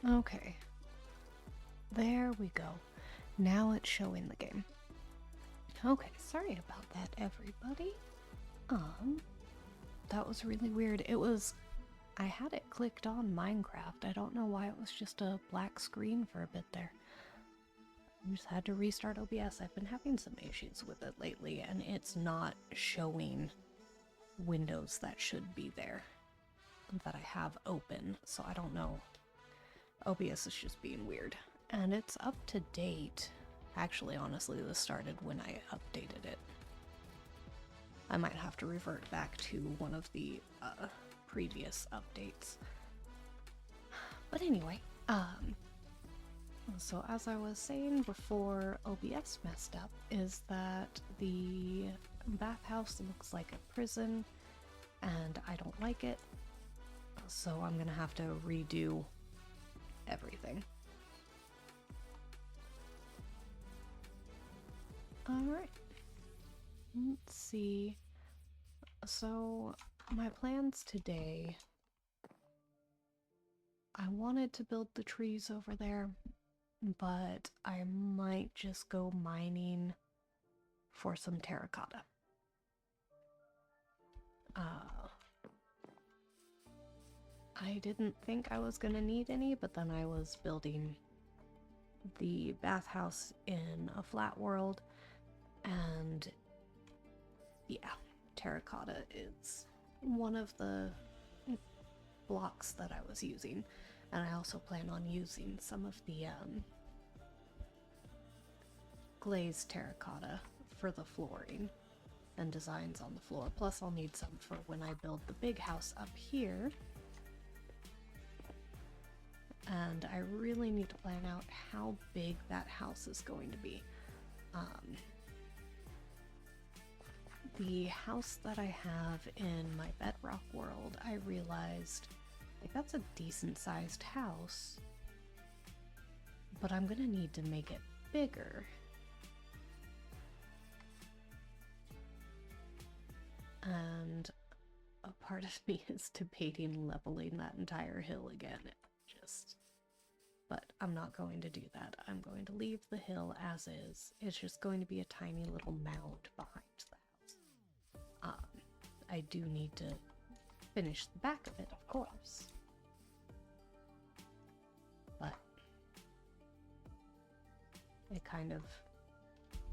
Okay, there we go. Now it's showing the game. Okay, sorry about that, everybody. Um, that was really weird. I had it clicked on Minecraft. I don't know why it was just a black screen for a bit there. I just had to restart OBS. I've been having some issues with it lately, and it's not showing windows that should be there that I have open, so I don't know. OBS is just being weird. And it's up to date. Actually, honestly, this started when I updated it. I might have to revert back to one of the previous updates. But anyway, so as I was saying before OBS messed up, is that the bathhouse looks like a prison, and I don't like it, so I'm gonna have to redo everything. Alright, let's see. So, my plans today, I wanted to build the trees over there, but I might just go mining for some terracotta. I didn't think I was gonna need any, but then I was building the bathhouse in a flat world, and yeah, terracotta is one of the blocks that I was using, and I also plan on using some of the glazed terracotta for the flooring and designs on the floor. Plus I'll need some for when I build the big house up here. And I really need to plan out how big that house is going to be. The house that I have in my Bedrock world, I realized like that's a decent sized house, but I'm gonna need to make it bigger. And a part of me is debating leveling that entire hill again. But I'm not going to do that. I'm going to leave the hill as is. It's just going to be a tiny little mound behind the house. I do need to finish the back of it, of course. But it kind of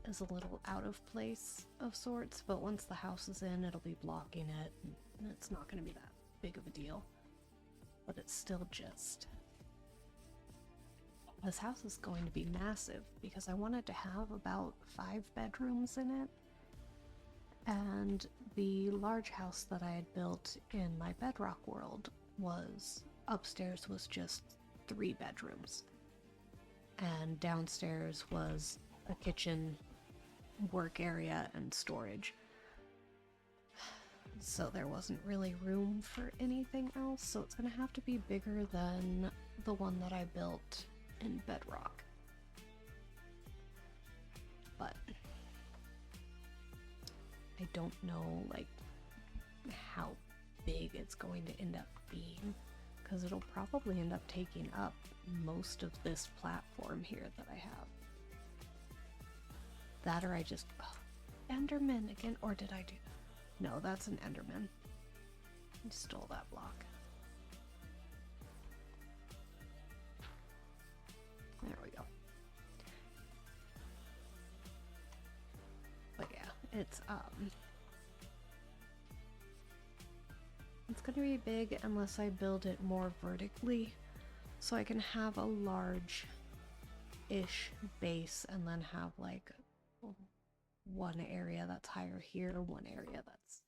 is a little out of place of sorts, but once the house is in, it'll be blocking it, and it's not going to be that big of a deal. But it's still just... This house is going to be massive because I wanted to have about 5 bedrooms in it. And the large house that I had built in my Bedrock world was upstairs was just 3 bedrooms. And downstairs was a kitchen, work area, and storage. So there wasn't really room for anything else, so it's gonna have to be bigger than the one that I built in Bedrock. But I don't know like how big it's going to end up being, because it'll probably end up taking up most of this platform here that I have. That or I just... Oh, Enderman again, or did I do that? No, that's an Enderman. I stole that block. There we go. But yeah, it's gonna be big unless I build it more vertically, so I can have a large-ish base and then have like one area that's higher here, one area that's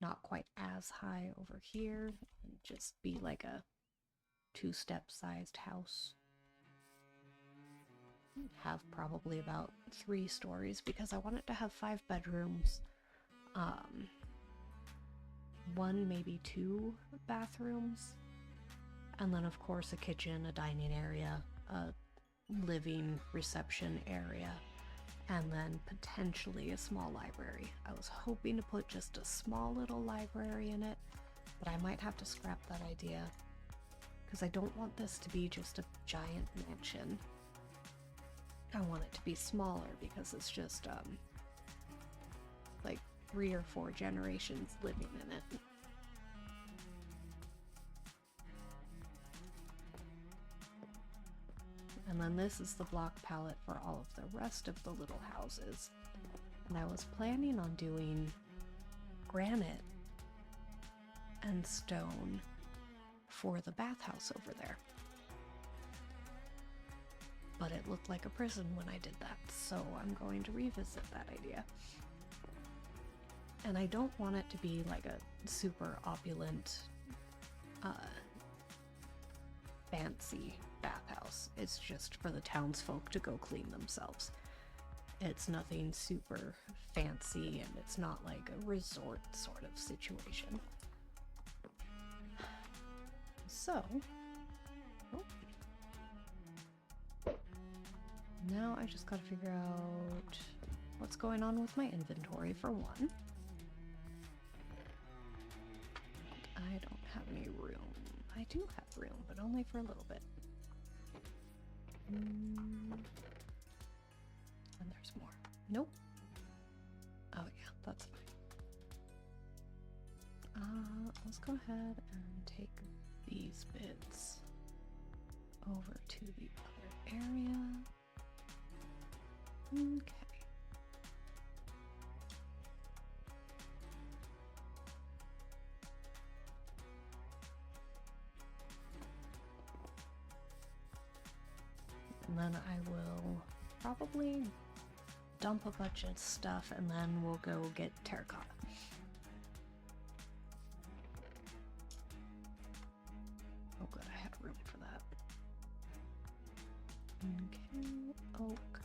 not quite as high over here, and just be like a 2-step sized house. Have probably about 3 stories because I want it to have 5 bedrooms, 1, maybe 2 bathrooms, and then of course a kitchen, a dining area, a living reception area, and then potentially a small library. I was hoping to put just a small little library in it, but I might have to scrap that idea because I don't want this to be just a giant mansion. I want it to be smaller because it's just like 3 or 4 generations living in it. And then this is the block palette for all of the rest of the little houses. And I was planning on doing granite and stone for the bathhouse over there. But it looked like a prison when I did that, so I'm going to revisit that idea. And I don't want it to be like a super opulent, fancy bathhouse. It's just for the townsfolk to go clean themselves. It's nothing super fancy, and it's not like a resort sort of situation. So, now I just gotta figure out what's going on with my inventory for one. I don't have any room. I do have room, but only for a little bit. And there's more. Nope. Oh yeah, that's fine. Let's go ahead and take these bits over to the other area. Okay. And then I will probably dump a bunch of stuff and then we'll go get terracotta. Oh good, I had room for that. Okay, oak.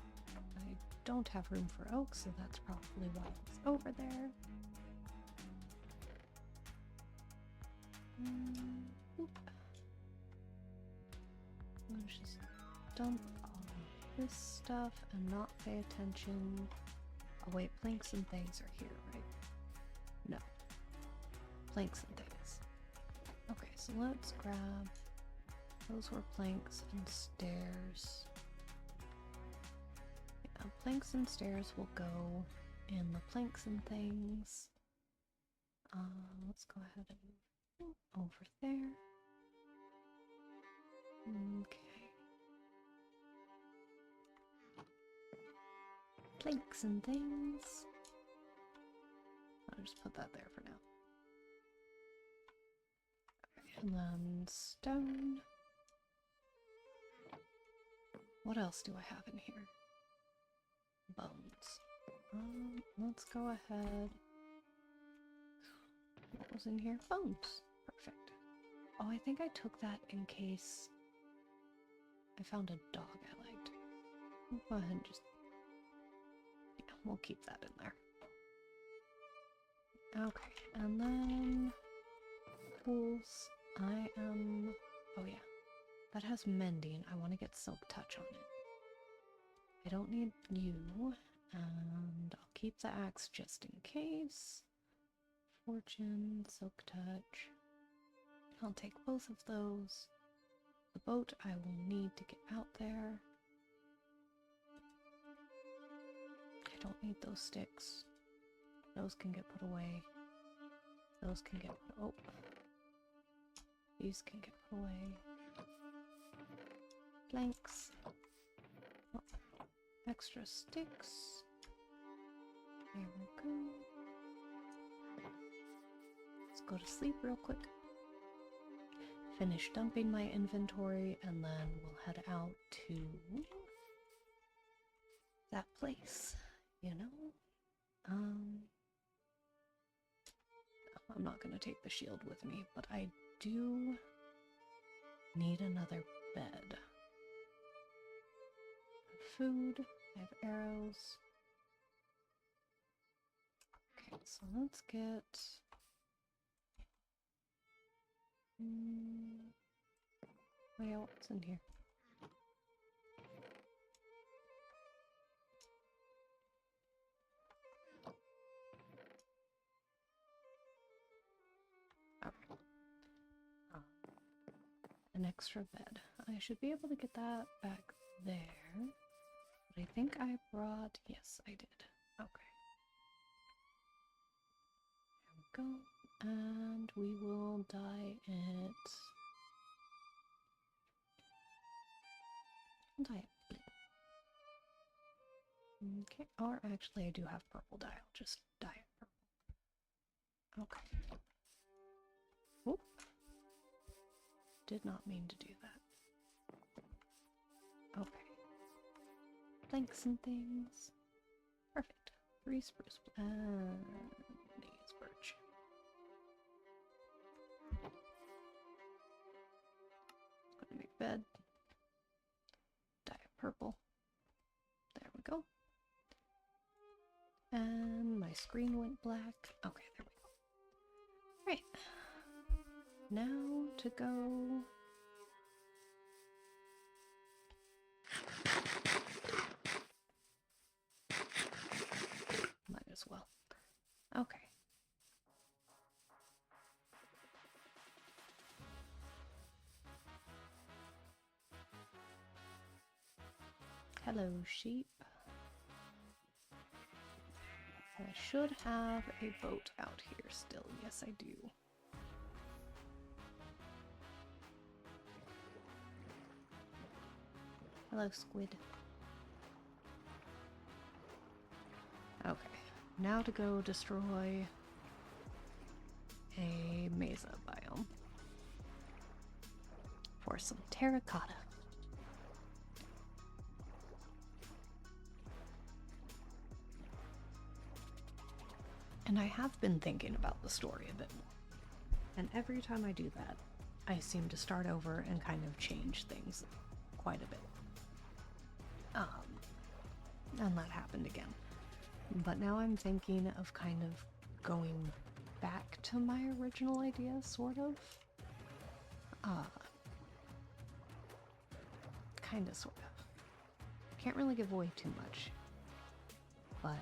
I don't have room for oak, so that's probably why it's over there. Oop. Let's just dump all of this stuff and not pay attention. Oh wait, planks and things are here, right? No. Planks and things. Okay, so let's grab... Those were planks and stairs. Yeah, planks and stairs will go in the planks and things. Let's go ahead and move over there. Okay. Planks and things. I'll just put that there for now. And then stone. What else do I have in here? Bones. Let's go ahead. What was in here? Bones. Perfect. Oh, I think I took that in case I found a dog I liked. I'll go ahead and just... Yeah, we'll keep that in there. Okay, and then... Tools. I am... Oh yeah. That has mending. I want to get silk touch on it. I don't need you. And I'll keep the axe just in case. Fortune, silk touch. I'll take both of those. The boat I will need to get out there. I don't need those sticks. Those can get put away. Those can get put... Oh. These can get put away. Planks. Oh. Extra sticks. There we go. Let's go to sleep real quick. Finish dumping my inventory, and then we'll head out to that place, you know? I'm not gonna take the shield with me, but I do need another bed. Food, I have arrows. Okay, so let's get... Oh yeah, what's in here? an extra bed. I should be able to get that back there. But I think I brought... Yes, I did. Okay. There we go. And we will dye it... Dye it blue. Okay, or actually I do have purple dye. I'll just dye it purple. Okay. Whoop. Did not mean to do that. Okay. Planks and things. Perfect. 3 spruce and these birch. Gonna make bed. Dye it purple. There we go. And my screen went black. Okay, there we go. Right. Now to go. Might as well. Okay. Hello, sheep. I should have a boat out here still. Yes, I do. Hello, squid. Okay, now to go destroy a mesa biome for some terracotta. And I have been thinking about the story a bit more. And every time I do that, I seem to start over and kind of change things quite a bit. And that happened again. But now I'm thinking of kind of going back to my original idea, sort of. Kinda, sort of. Can't really give away too much. But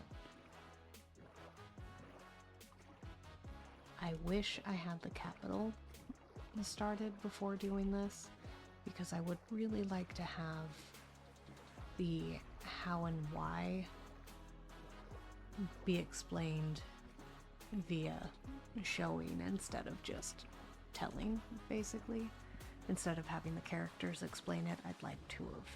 I wish I had the capital started before doing this, because I would really like to have the how and why be explained via showing instead of just telling, basically. Instead of having the characters explain it, I'd like to have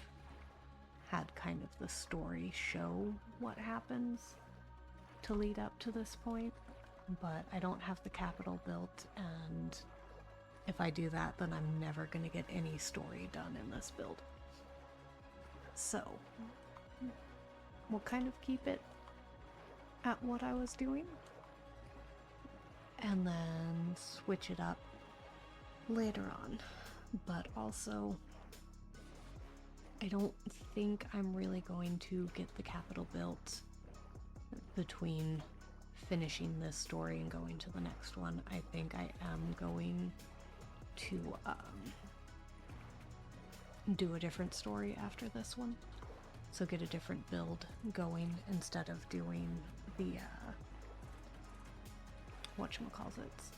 had kind of the story show what happens to lead up to this point. But I don't have the capital built, and if I do that, then I'm never going to get any story done in this build. So, we'll kind of keep it at what I was doing, and then switch it up later on. But also, I don't think I'm really going to get the capital built between finishing this story and going to the next one. I think I am going to do a different story after this one. So get a different build going instead of doing the whatchamacallits.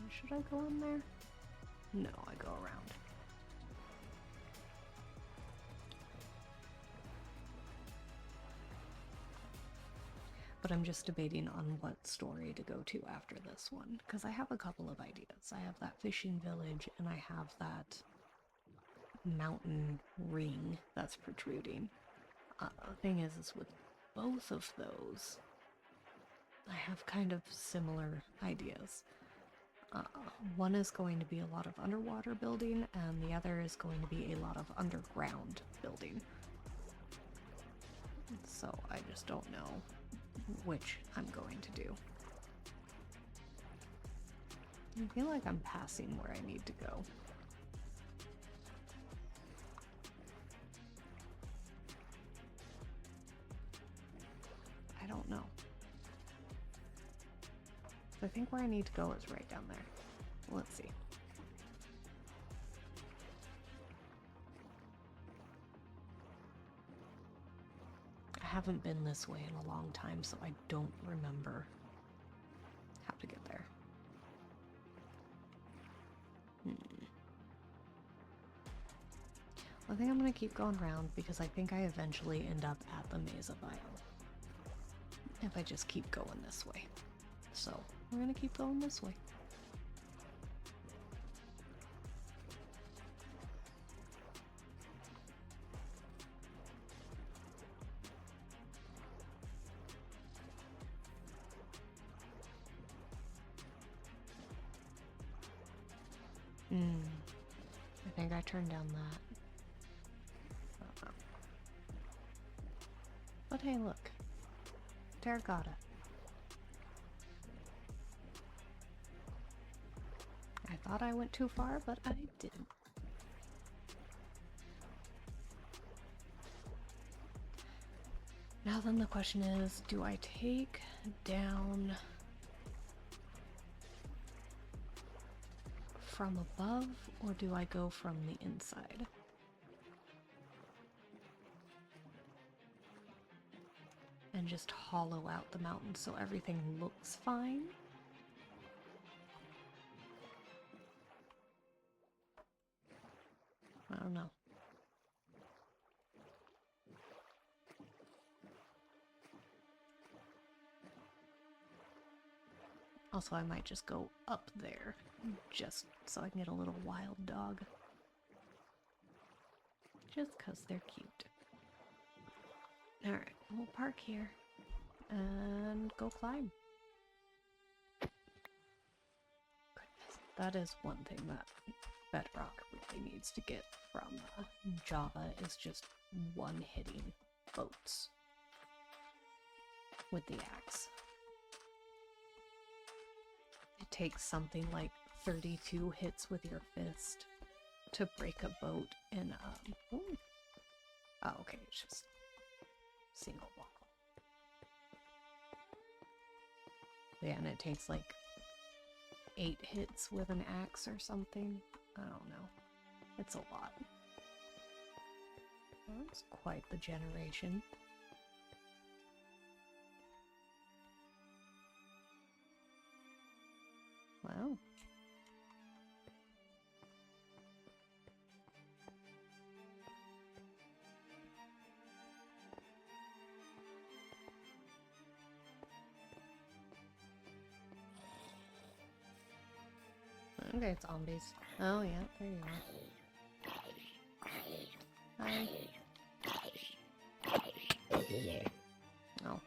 Should I go in there? No, I go around. But I'm just debating on what story to go to after this one, because I have a couple of ideas. I have that fishing village, and I have that mountain ring that's protruding. The thing is with both of those, I have kind of similar ideas. One is going to be a lot of underwater building, and the other is going to be a lot of underground building. So I just don't know which I'm going to do. I feel like I'm passing where I need to go. I don't know. I think where I need to go is right down there. Let's see. I haven't been this way in a long time, so I don't remember how to get there. I think I'm gonna keep going around because I think I eventually end up at the Mesa biome. If I just keep going this way. So, we're gonna keep going this way. I think I turned down that. But hey, look. Terracotta. I thought I went too far, but I didn't. Now then the question is, do I take down from above, or do I go from the inside? And just hollow out the mountain so everything looks fine? I don't know. Also, I might just go up there, just so I can get a little wild dog. Just because they're cute. Alright, we'll park here and go climb. Goodness, that is one thing that Bedrock really needs to get from Java, is just one-hitting boats with the axe. It takes something like 32 hits with your fist to break a boat in oh, okay, it's just single block. Yeah, and it takes like 8 hits with an axe or something. I don't know. It's a lot. That's quite the generation. Wow. Okay, zombies. Oh yeah, there you are. Hi. Oh.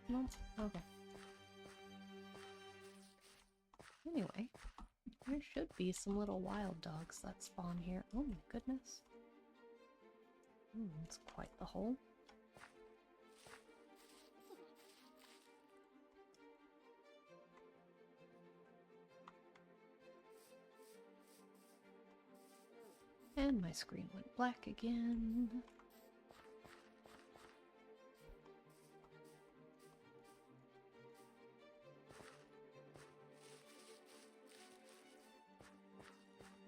No, okay. Anyway, there should be some little wild dogs that spawn here. Oh my goodness. It's quite the hole. And my screen went black again.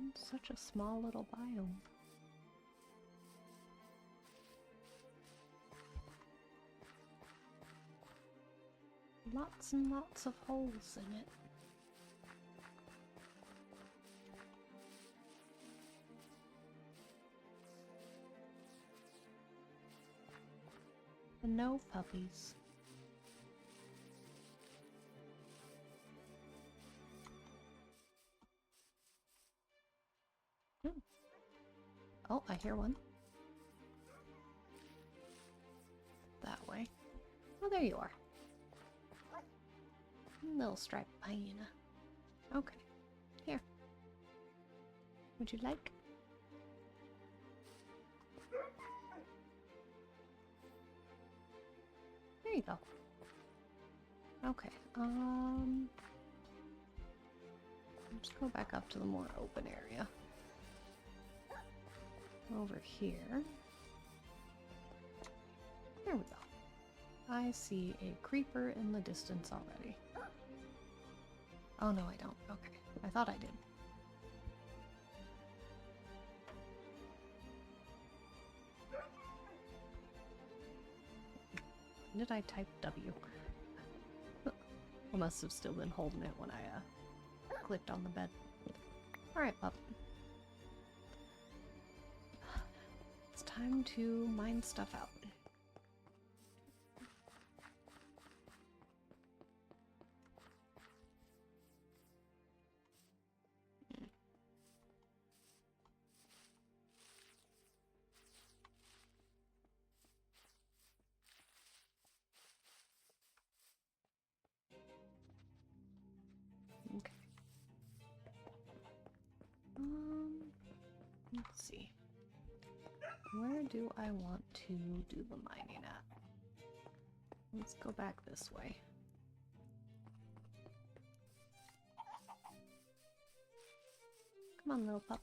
It's such a small little biome. Lots and lots of holes in it. And no puppies. Oh, I hear one. That way. Oh, there you are. Little striped hyena. Okay. Here. Would you like? There you go. Okay. Let's go back up to the more open area. Over here. There we go. I see a creeper in the distance already. Oh no, I don't. Okay. I thought I did. Did I type W? I must have still been holding it when I clicked on the bed. Alright, pup. time to mine stuff out. Okay. Let's see. Where do I want to do the mining at? Let's go back this way. Come on, little pup.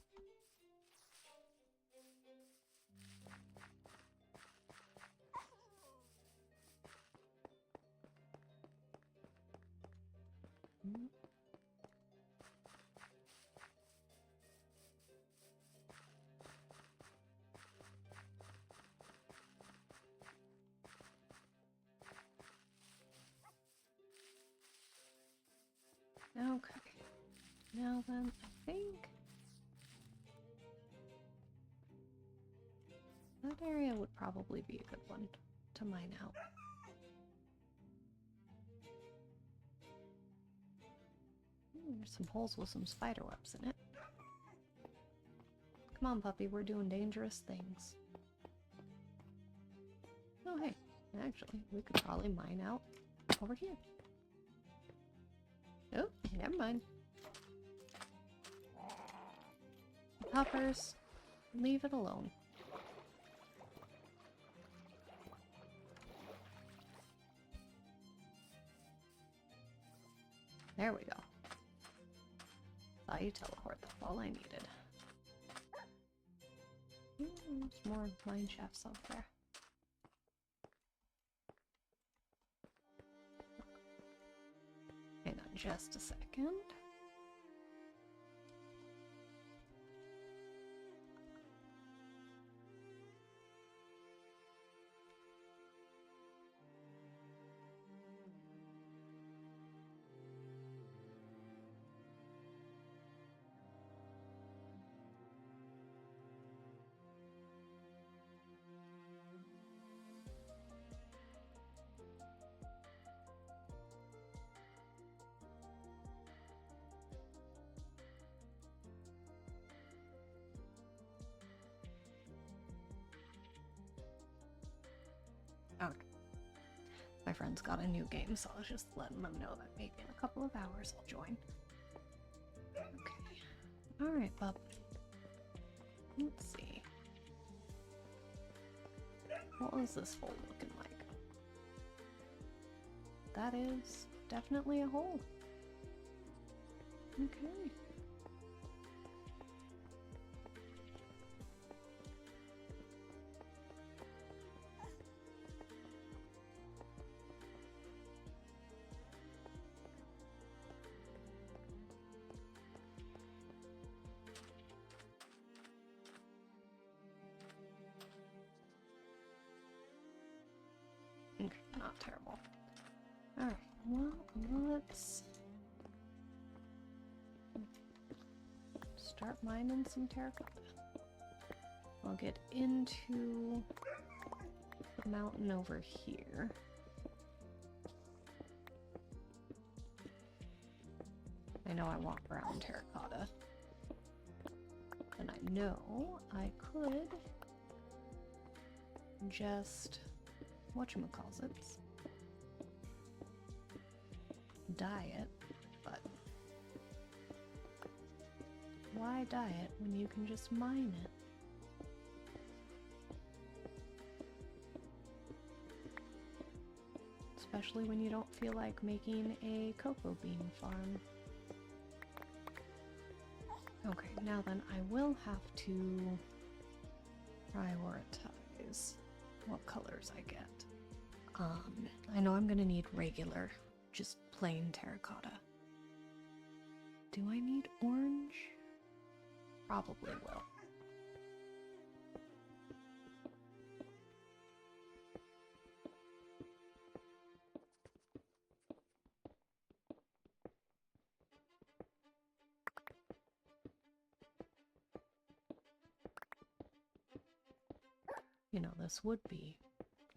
Okay. Now then, I think that area would probably be a good one to mine out. There's some holes with some spider webs in it. Come on, puppy, we're doing dangerous things. Oh, hey, actually, we could probably mine out over here. Oh, never mind. Hoppers, leave it alone. There we go. Thought you teleport, that's all I needed. There's more mine shafts out there. Hang on just a second. Okay. My friend's got a new game, so I was just letting them know that maybe in a couple of hours I'll join. Okay. Alright, bub. Let's see. What was this hole looking like? That is definitely a hole. Okay. Okay, not terrible. Alright, well, let's start mining some terracotta. I'll get into the mountain over here. I know I want brown terracotta. And I know I could just whatchamacallits, dye it, but why dye it when you can just mine it? Especially when you don't feel like making a cocoa bean farm. Okay, now then I will have to prioritize what colors I get. I know I'm gonna need regular, just plain terracotta. Do I need orange? Probably will. You know, this would be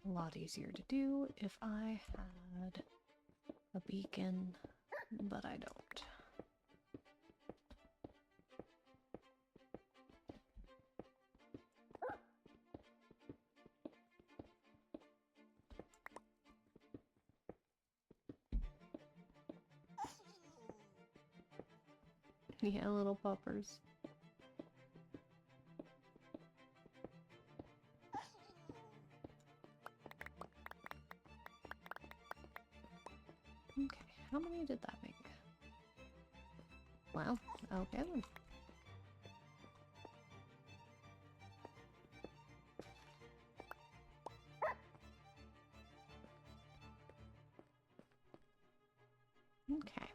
a lot easier to do if I had a beacon, but I don't. Yeah, little puppers. Okay, how many did that make? Well, okay then. Okay.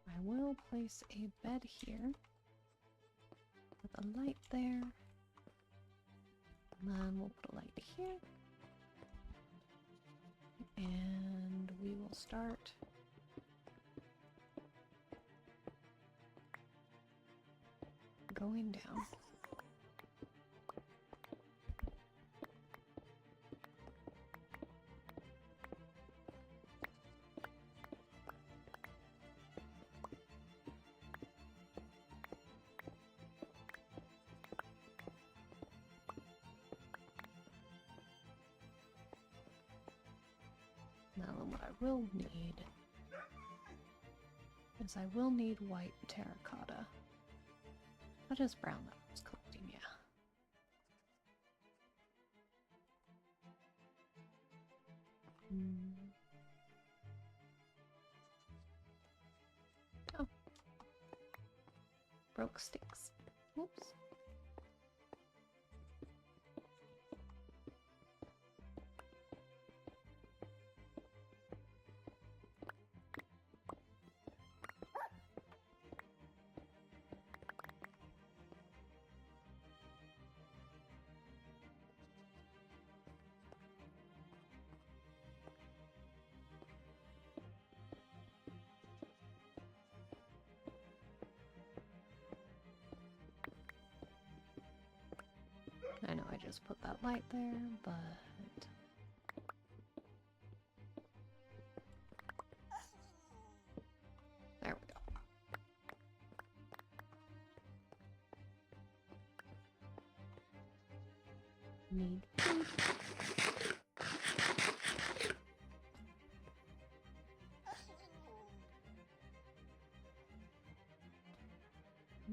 I will place a bed here with a light there. And then we'll put a light here. And we will start going down. Now what I will need is I will need white terracotta. That is brown that I was collecting, yeah. Oh. Broke sticks. Whoops. I know I just put that light there, but... There we go. Need food.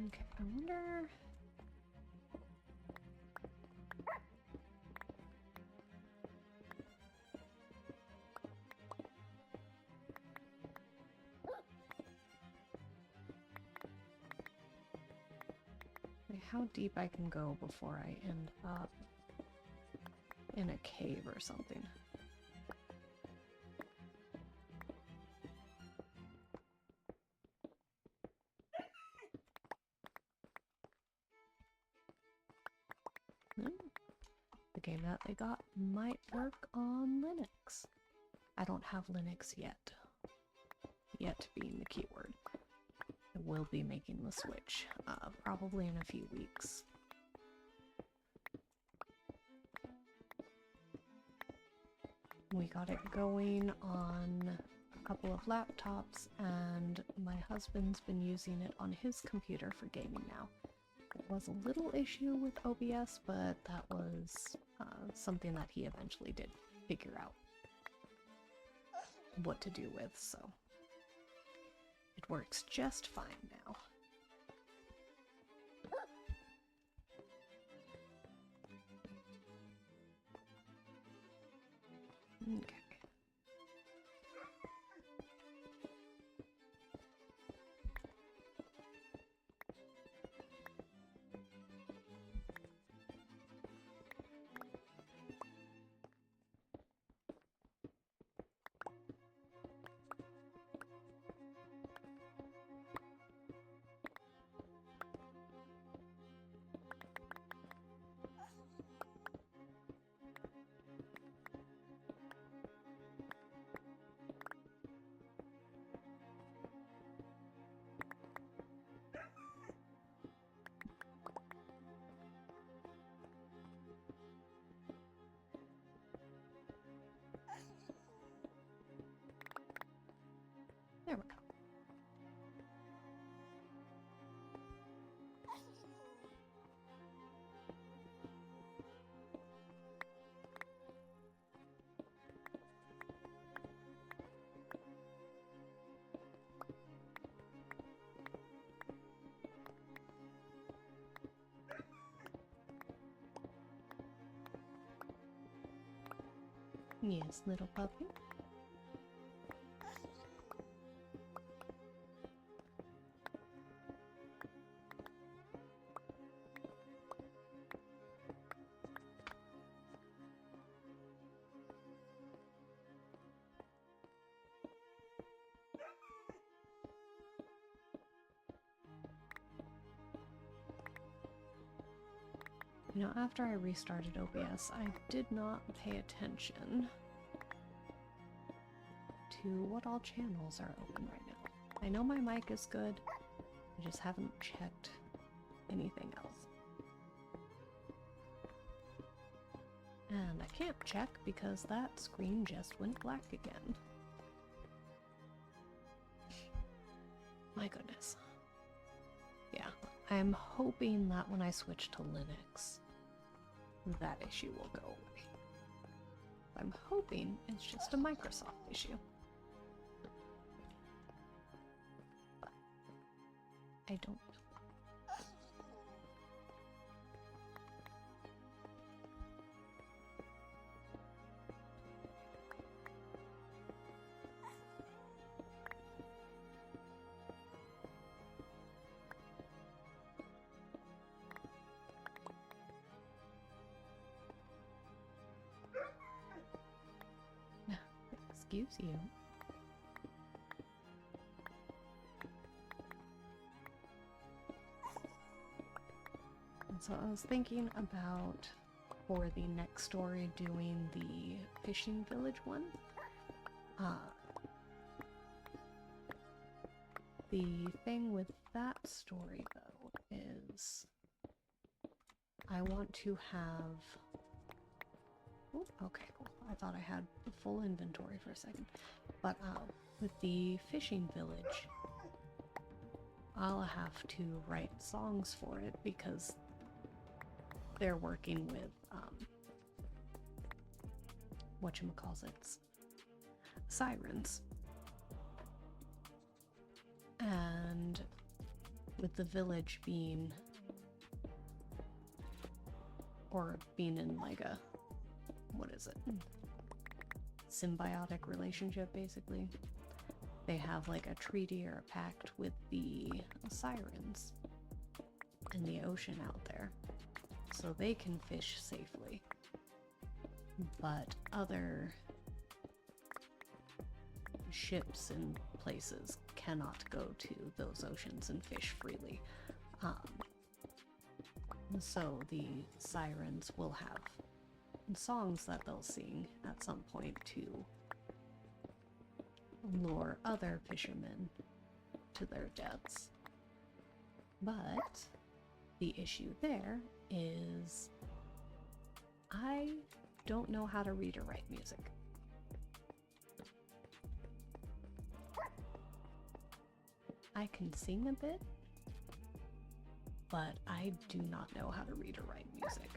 Okay, I wonder... how deep I can go before I end up in a cave or something. The game that they got might work on Linux. I don't have Linux yet. Yet being the keyword. I will be making the switch, probably in a few weeks. We got it going on a couple of laptops, and my husband's been using it on his computer for gaming now. There was a little issue with OBS, but that was something that he eventually did figure out what to do with, so it works just fine now. Okay. Yes, little puppy. You know, after I restarted OBS, I did not pay attention to what all channels are open right now. I know my mic is good, I just haven't checked anything else. And I can't check because that screen just went black again. My goodness. Yeah, I'm hoping that when I switch to Linux, that issue will go away. I'm hoping it's just a Microsoft issue. But I don't know. Excuse you. And so I was thinking about, for the next story, doing the fishing village one. The thing with that story, though, is I want to have... Oh, okay, cool. I thought I had the full inventory for a second. But with the fishing village, I'll have to write songs for it because they're working with whatchamacallits, sirens. And with the village being, or being in like a, what is it? Symbiotic relationship, basically. They have like a treaty or a pact with the sirens in the ocean out there, so they can fish safely. But other ships and places cannot go to those oceans and fish freely. So the sirens will have songs that they'll sing at some point to lure other fishermen to their deaths. But the issue there is I don't know how to read or write music. I can sing a bit, but I do not know how to read or write music.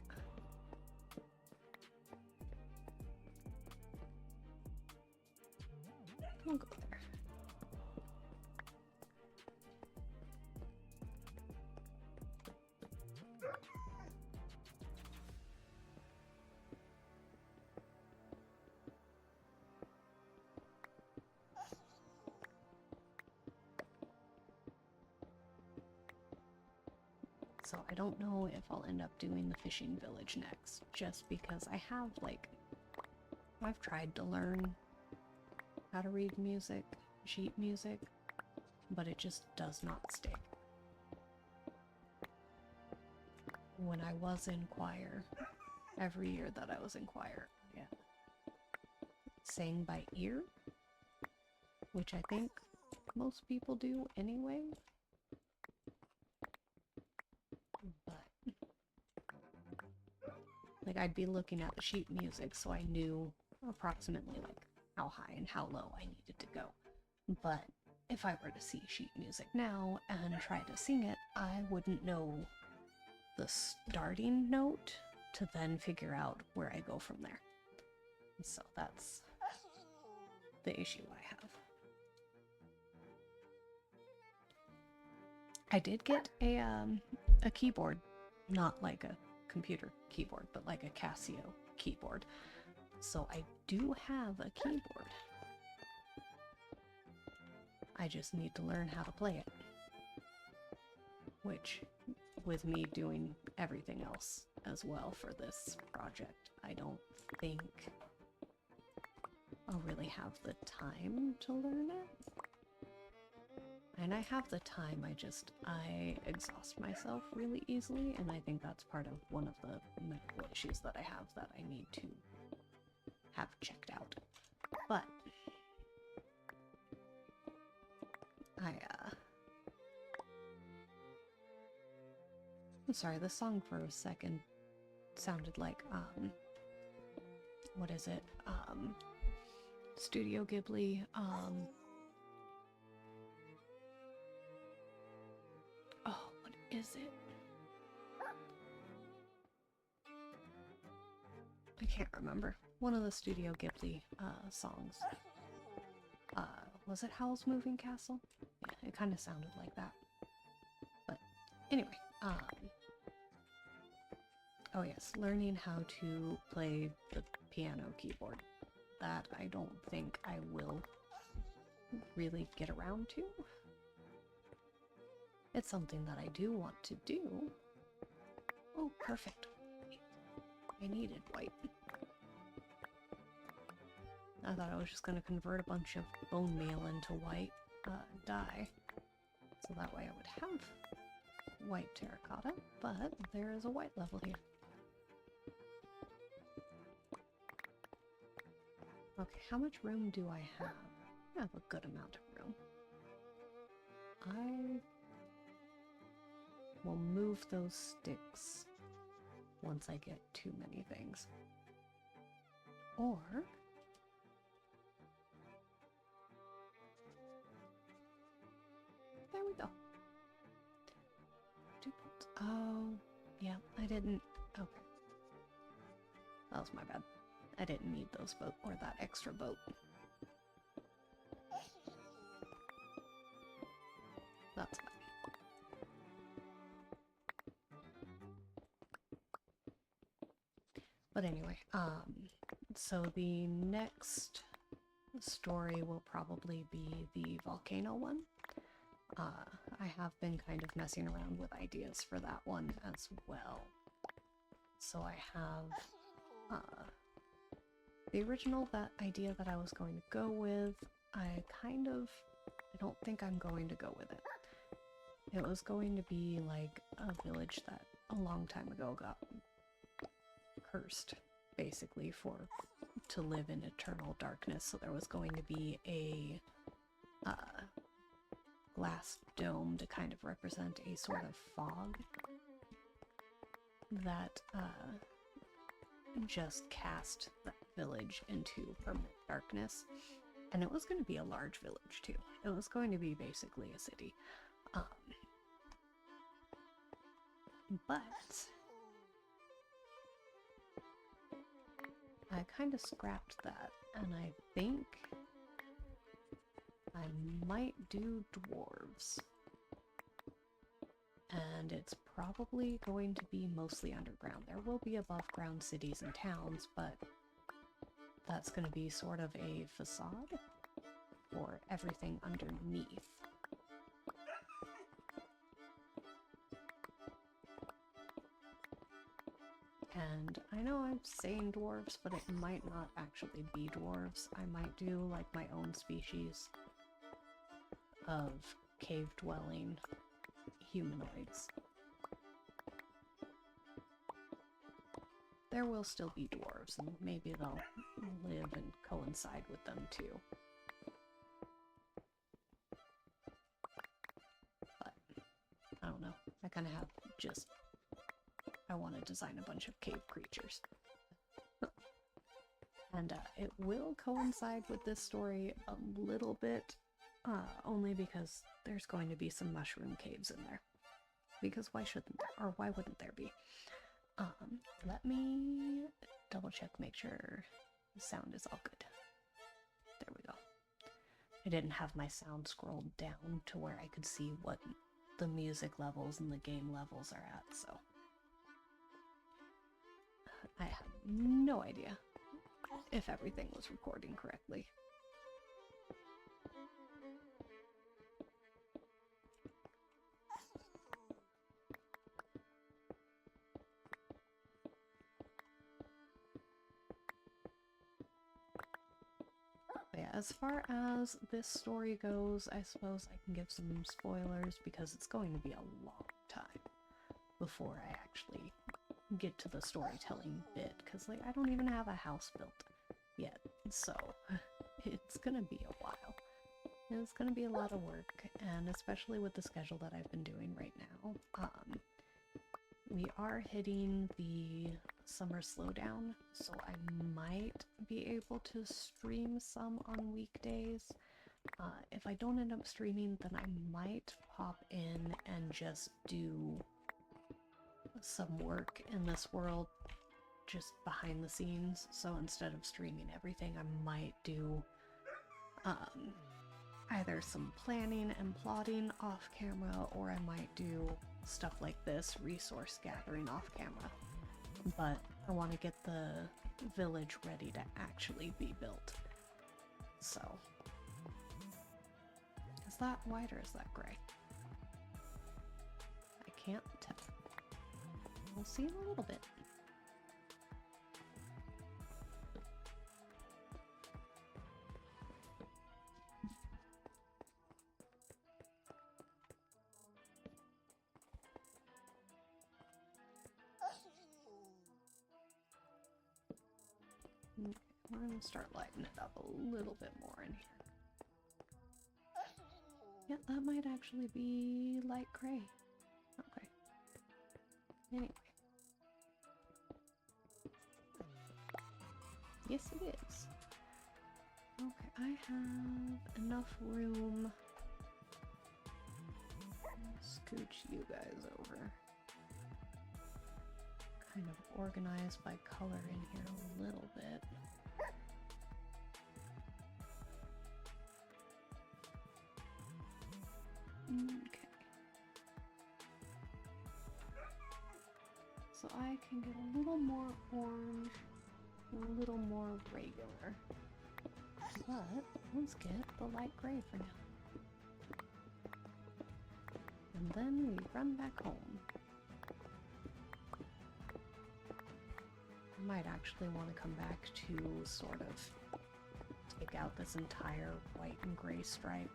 We'll go there. So I don't know if I'll end up doing the fishing village next, just because I have, like, I've tried to learn how to read music, sheet music, but it just does not stick. When I was in choir, every year that I was in choir, yeah, sang by ear, which I think most people do anyway. But like, I'd be looking at the sheet music so I knew approximately like how high and how low I needed to go. But if I were to see sheet music now and try to sing it, I wouldn't know the starting note to then figure out where I go from there. So that's the issue I have. I did get a keyboard, not like a computer keyboard, but like a Casio keyboard. So I do have a keyboard. I just need to learn how to play it. Which, with me doing everything else as well for this project, I don't think I'll really have the time to learn it. And I have the time, I exhaust myself really easily, and I think that's part of one of the medical issues that I have that I need to have checked out. But I'm sorry, the song for a second sounded like, what is it? Studio Ghibli, oh, what is it? I can't remember. One of the Studio Ghibli, songs. Was it Howl's Moving Castle? Yeah, it kind of sounded like that. But anyway, oh yes, learning how to play the piano keyboard. That I don't think I will really get around to. It's something that I do want to do. Oh, perfect. I needed white. I thought I was just going to convert a bunch of bone meal into white dye, so that way I would have white terracotta, but there is a white level here. Okay, how much room do I have? I have a good amount of room. I will move those sticks once I get too many things. Or there we go. 2 bolts. Oh, yeah, I didn't. Okay. That was my bad. I didn't need those boat or that extra boat. That's fine. But anyway, so the next story will probably be the volcano one. I have been kind of messing around with ideas for that one as well. So I have the original idea that I was going to go with, I don't think I'm going to go with it. It was going to be like a village that a long time ago got cursed, basically, to live in eternal darkness. So there was going to be a glass dome to kind of represent a sort of fog that just cast that village into permanent darkness. And it was going to be a large village too. It was going to be basically a city. But I kind of scrapped that, and I think I might do dwarves. And it's probably going to be mostly underground. There will be above ground cities and towns, but that's going to be sort of a facade for everything underneath. And I know I'm saying dwarves, but it might not actually be dwarves. I might do like my own species of cave-dwelling humanoids. There will still be dwarves, and maybe they'll live and coincide with them too. But I don't know. I kind of have I want to design a bunch of cave creatures. And it will coincide with this story a little bit, only because there's going to be some mushroom caves in there. Because why shouldn't there? Or why wouldn't there be? Let me double check, make sure the sound is all good. There we go. I didn't have my sound scrolled down to where I could see what the music levels and the game levels are at, so I have no idea if everything was recording correctly. But yeah, as far as this story goes, I suppose I can give some spoilers because it's going to be a long time before I actually get to the storytelling bit, because like I don't even have a house built yet, so it's gonna be a while. It's gonna be a lot of work, and especially with the schedule that I've been doing right now, we are hitting the summer slowdown, so I might be able to stream some on weekdays. If I don't end up streaming, then I might pop in and just do some work in this world just behind the scenes. So instead of streaming everything, I might do either some planning and plotting off camera, or I might do stuff like this, resource gathering off camera. But I want to get the village ready to actually be built. So, is that white or is that gray? I can't tell. We'll see in a little bit. Okay, we're gonna start lighting it up a little bit more in here. Yeah, that might actually be light gray. Okay. Anyway. Yes, it is. Okay, I have enough room. Scooch you guys over. Kind of organized by color in here a little bit. Okay. So I can get a little more orange, a little more regular. But let's get the light gray for now. And then we run back home. I might actually want to come back to sort of take out this entire white and gray stripe.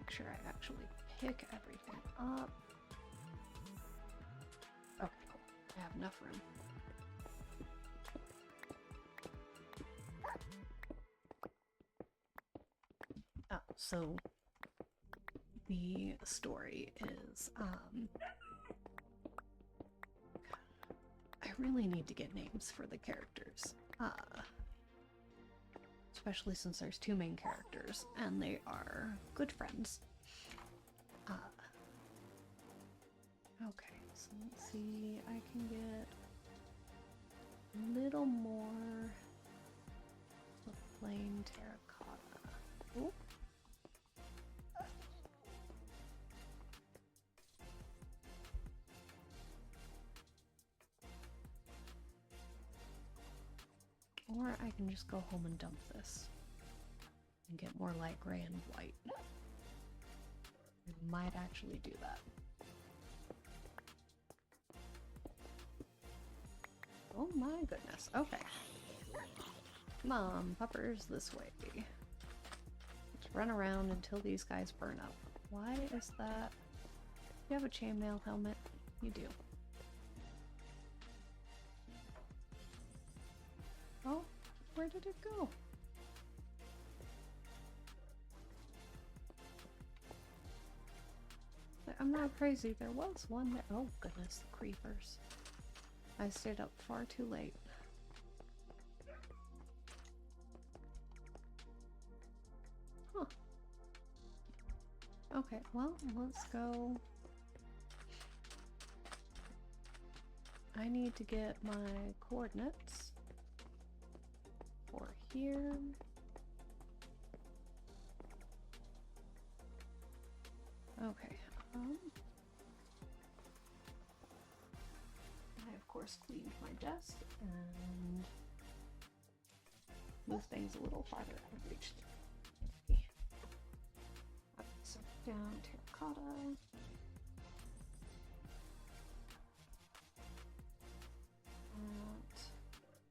Sure I actually pick everything up. Okay, cool. I have enough room. Oh, so the story is, I really need to get names for the characters. Especially since there's two main characters, and they are good friends. Okay, so let's see, I can get a little more of plain terracotta. Ooh. Or I can just go home and dump this and get more light gray and white. I might actually do that. Oh my goodness. Okay. Come on, puppers, this way. Let's run around until these guys burn up. Why is that? You have a chainmail helmet? You do. Oh, where did it go? I'm not crazy. There was one there. Oh goodness, the creepers. I stayed up far too late. Huh. Okay, well, let's go. I need to get my coordinates for here. Okay, I of course cleaned my desk and move things a little farther out of reach. Okay, so down terracotta.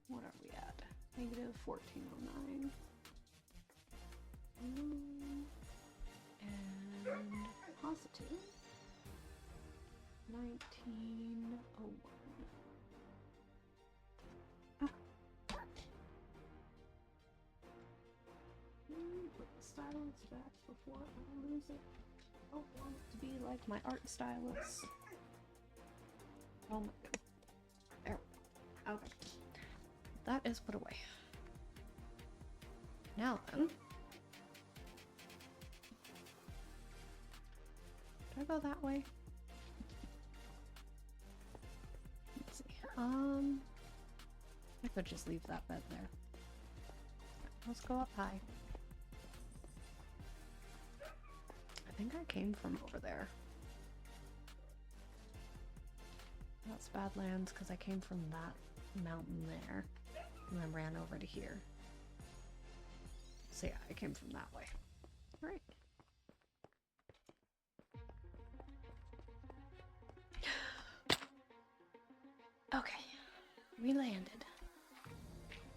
What are we at? Negative 1409. And positive 1901. Put the stylus back before I lose it. I don't want it to be like my art stylus. Oh my god. There we go. Okay. That is put away. Now then. Do I go that way? Let's see. I could just leave that bed there. Let's go up high. I think I came from over there. That's Badlands because I came from that mountain there and then ran over to here. So yeah, I came from that way. All right. Okay, we landed.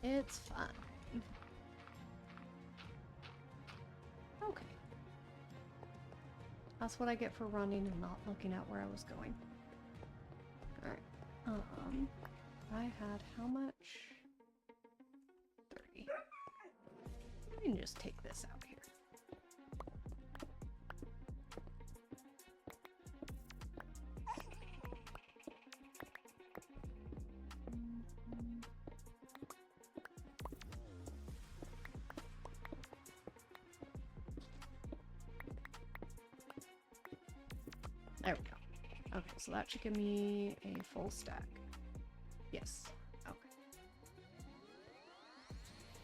It's fine. Okay. That's what I get for running and not looking at where I was going. Alright. I had how much? 30. I can just take this out here. There we go. Okay, so that should give me a full stack. Yes. Okay.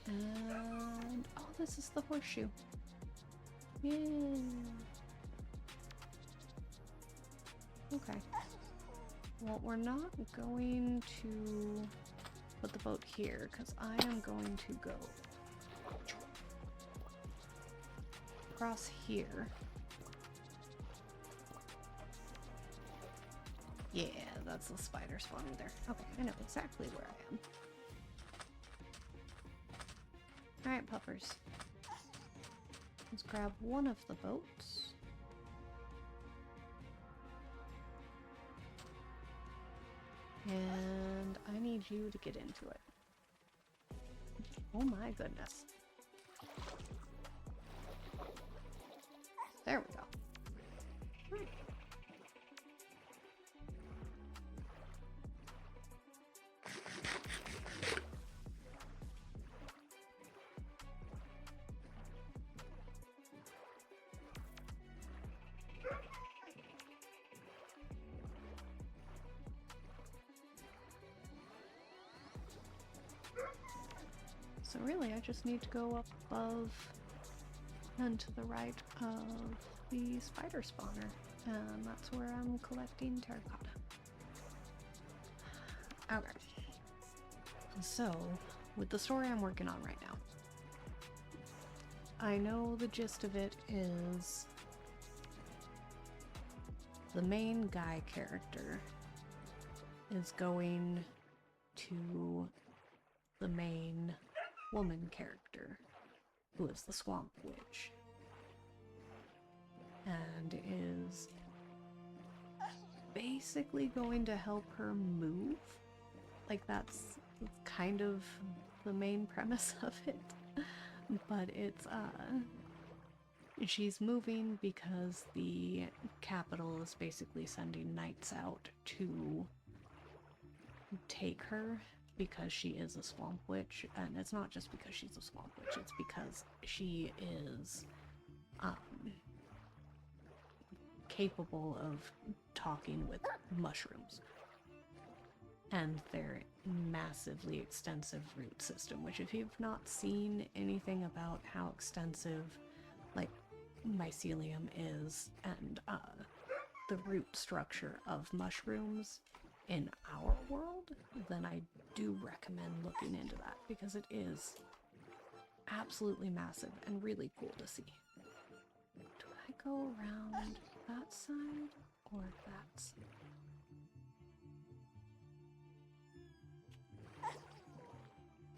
And oh, this is the horseshoe. Yay. Okay. Well, we're not going to put the boat here because I am going to go across here. Yeah, that's the spider spawning there. Okay, I know exactly where I am. Alright, puppers. Let's grab one of the boats. And I need you to get into it. Oh my goodness. There we go. Right. So really, I just need to go up above and to the right of the spider spawner, and that's where I'm collecting terracotta. Okay. So, with the story I'm working on right now, I know the gist of it is the main guy character is going to the main woman character, who is the Swamp Witch, and is basically going to help her move. Like, that's kind of the main premise of it. But it's, she's moving because the capital is basically sending knights out to take her because she is a swamp witch. And it's not just because she's a swamp witch, it's because she is, capable of talking with mushrooms. And their massively extensive root system, which if you've not seen anything about how extensive like mycelium is and the root structure of mushrooms in our world, then I do recommend looking into that because it is absolutely massive and really cool to see. Do I go around that side or that side?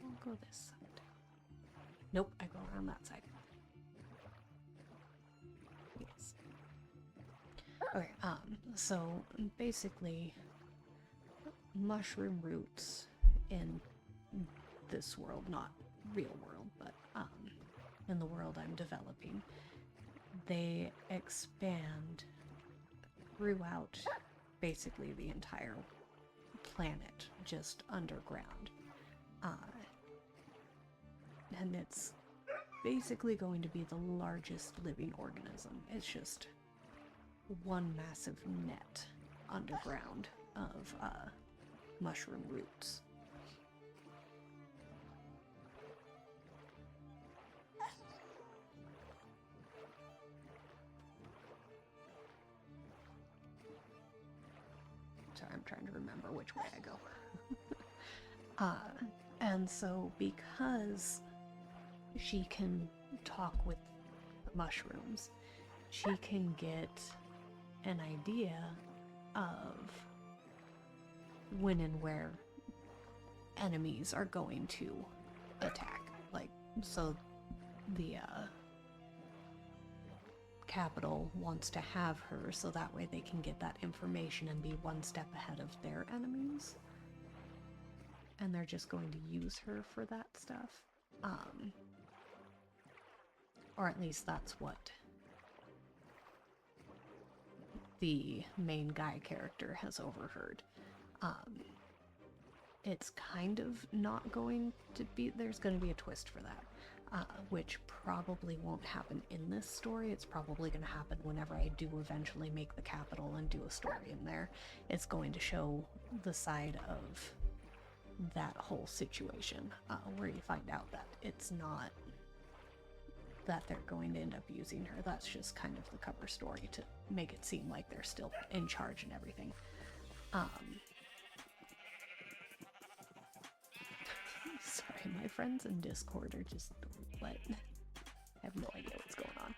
I'll go this side. Nope, I go around that side. Yes. Okay, so basically mushroom roots in this world, not real world, but in the world I'm developing, they expand throughout basically the entire planet, just underground. And it's basically going to be the largest living organism. It's just one massive net underground of mushroom roots. Sorry, I'm trying to remember which way I go. And so because she can talk with the mushrooms, she can get an idea of when and where enemies are going to attack. Like, so the capital wants to have her so that way they can get that information and be one step ahead of their enemies. And they're just going to use her for that stuff. Or at least that's what the main guy character has overheard. It's kind of not going to be, there's going to be a twist for that, which probably won't happen in this story. It's probably going to happen whenever I do eventually make the capital and do a story in there. It's going to show the side of that whole situation, where you find out that it's not that they're going to end up using her. That's just kind of the cover story to make it seem like they're still in charge and everything. Sorry, my friends in Discord are just what? I have no idea what's going on.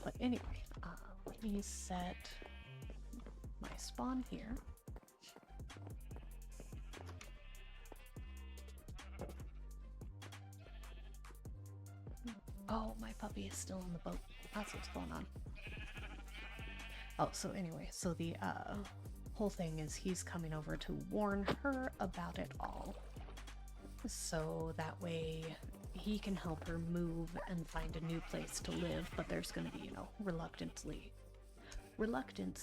But anyway, let me set my spawn here. Oh, my puppy is still in the boat. That's what's going on. Oh, so anyway, so the whole thing is he's coming over to warn her about it all. So that way he can help her move and find a new place to live, but there's going to be, you know, reluctance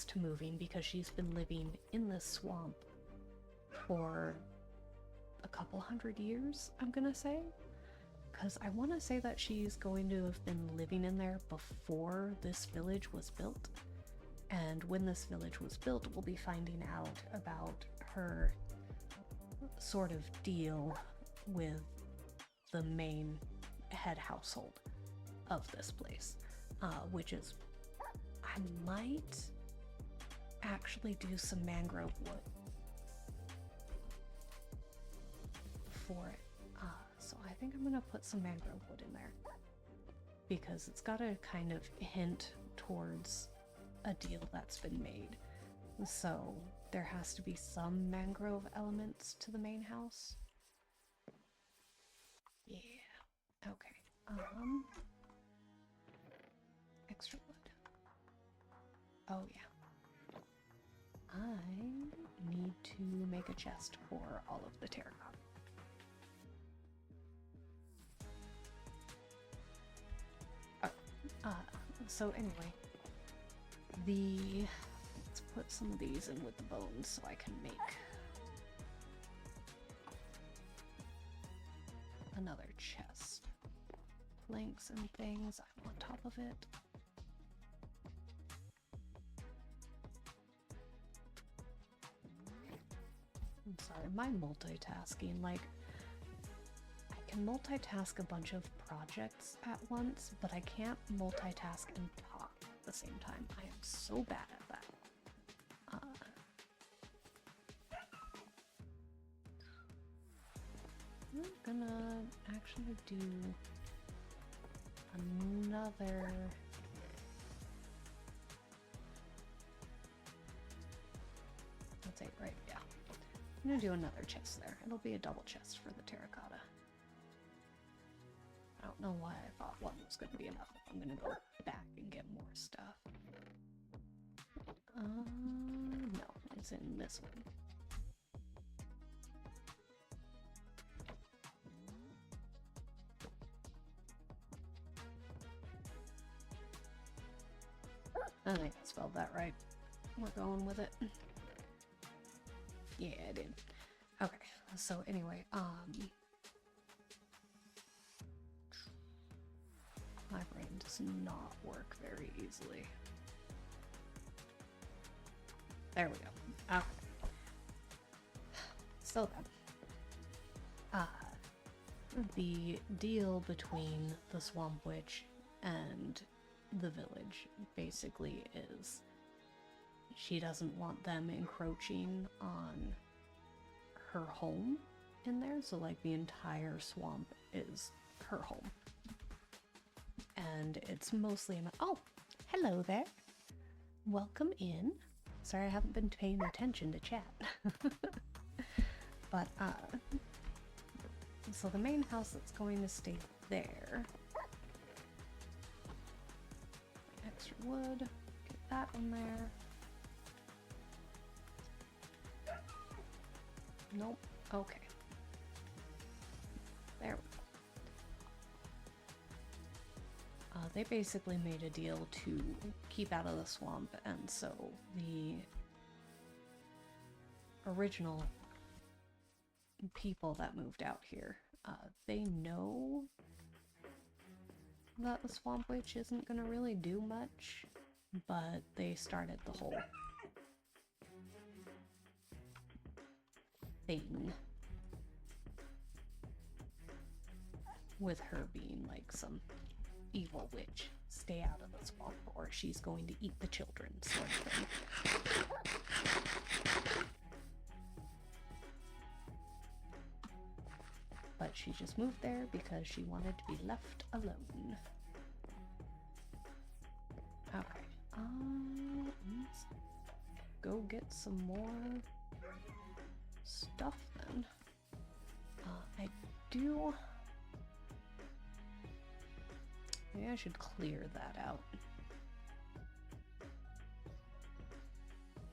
to moving because she's been living in this swamp for a couple hundred years, I'm gonna say. Because I want to say that she's going to have been living in there before this village was built. And when this village was built, we'll be finding out about her sort of deal with the main head household of this place. Which is, I might actually do some mangrove wood for it. So I think I'm gonna put some mangrove wood in there because it's got to kind of hint towards a deal that's been made. So there has to be some mangrove elements to the main house. Yeah. Okay. Extra wood. Oh yeah. I need to make a chest for all of the terracotta. So anyway, let's put some of these in with the bones so I can make another chest. Planks and things, I'm on top of it. sorry, my multitasking, like, I can multitask a bunch of projects at once, but I can't multitask and talk at the same time. I am so bad at that. I'm gonna actually do another... Let's say right, yeah. I'm gonna do another chest there. It'll be a double chest for the terracotta. I don't know why I thought one was gonna be enough. I'm gonna go back and get more stuff. No, it's in this one. I think I spelled that right. We're going with it. Yeah, I did. Okay, so anyway, my brain does not work very easily. There we go. Okay. So then, the deal between the Swamp Witch and the village basically is she doesn't want them encroaching on her home in there, so like the entire swamp is her home. And it's mostly oh, hello there. Welcome in. Sorry I haven't been paying attention to chat. But so the main house that's going to stay there. Extra wood, get that in there. Nope. Okay. There we go. They basically made a deal to keep out of the swamp, and so the original people that moved out here, they know that the Swamp Witch isn't gonna really do much, but they started the whole thing with her being like some evil witch. Stay out of the swamp or she's going to eat the children, sort of thing. But she just moved there because she wanted to be left alone. Okay, let's go get some more stuff then. I do... Maybe I should clear that out.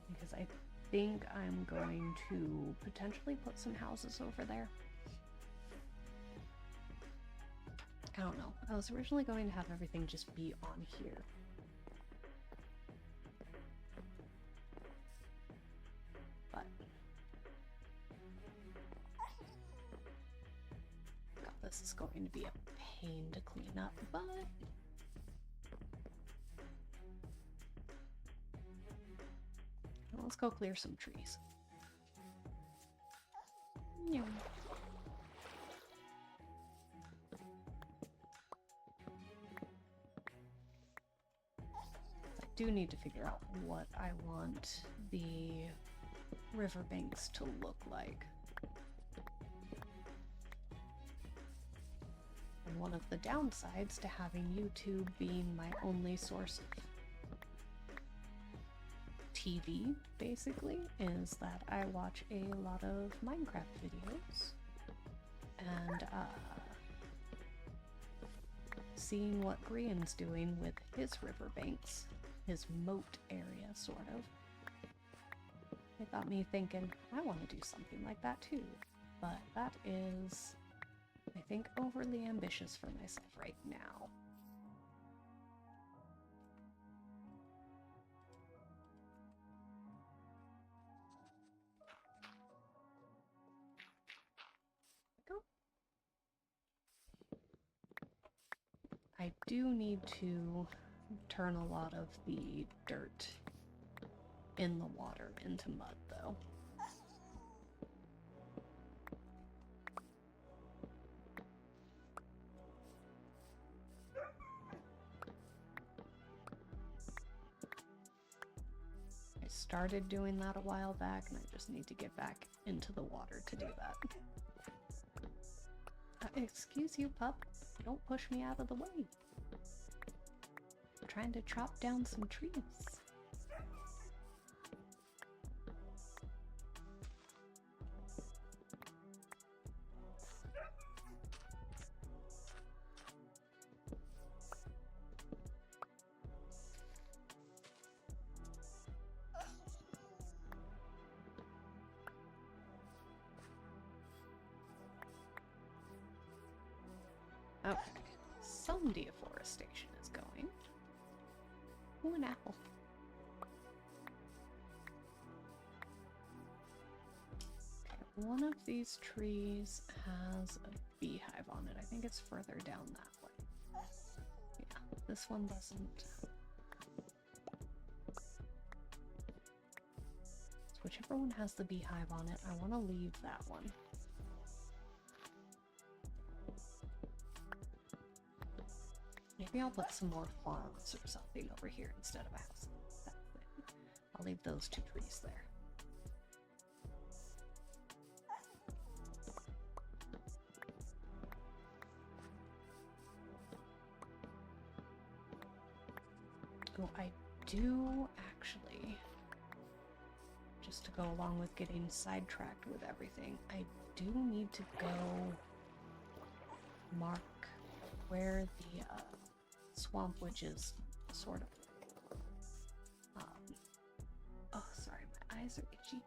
Because I think I'm going to potentially put some houses over there. I don't know. I was originally going to have everything just be on here. But God, this is going to be a pain to clean up, but let's go clear some trees. Yeah. I do need to figure out what I want the riverbanks to look like. And one of the downsides to having YouTube being my only source of TV, basically, is that I watch a lot of Minecraft videos. And, seeing what Grian's doing with his riverbanks, his moat area, sort of, it got me thinking, I want to do something like that too. But that is, I think, overly ambitious for myself right now. I do need to turn a lot of the dirt in the water into mud, though. started doing that a while back, and I just need to get back into the water to do that. Excuse you, pup. Don't push me out of the way. I'm trying to chop down some trees. Okay, some deforestation is going. Ooh, an apple. Okay, one of these trees has a beehive on it. I think it's further down that way. Yeah, this one doesn't. So whichever one has the beehive on it, I want to leave that one. Maybe I'll put some more farms or something over here instead of a house. I'll leave those two trees there. Oh, I do actually, just to go along with getting sidetracked with everything, I do need to go mark where the swamp witches sort of oh sorry, my eyes are itchy.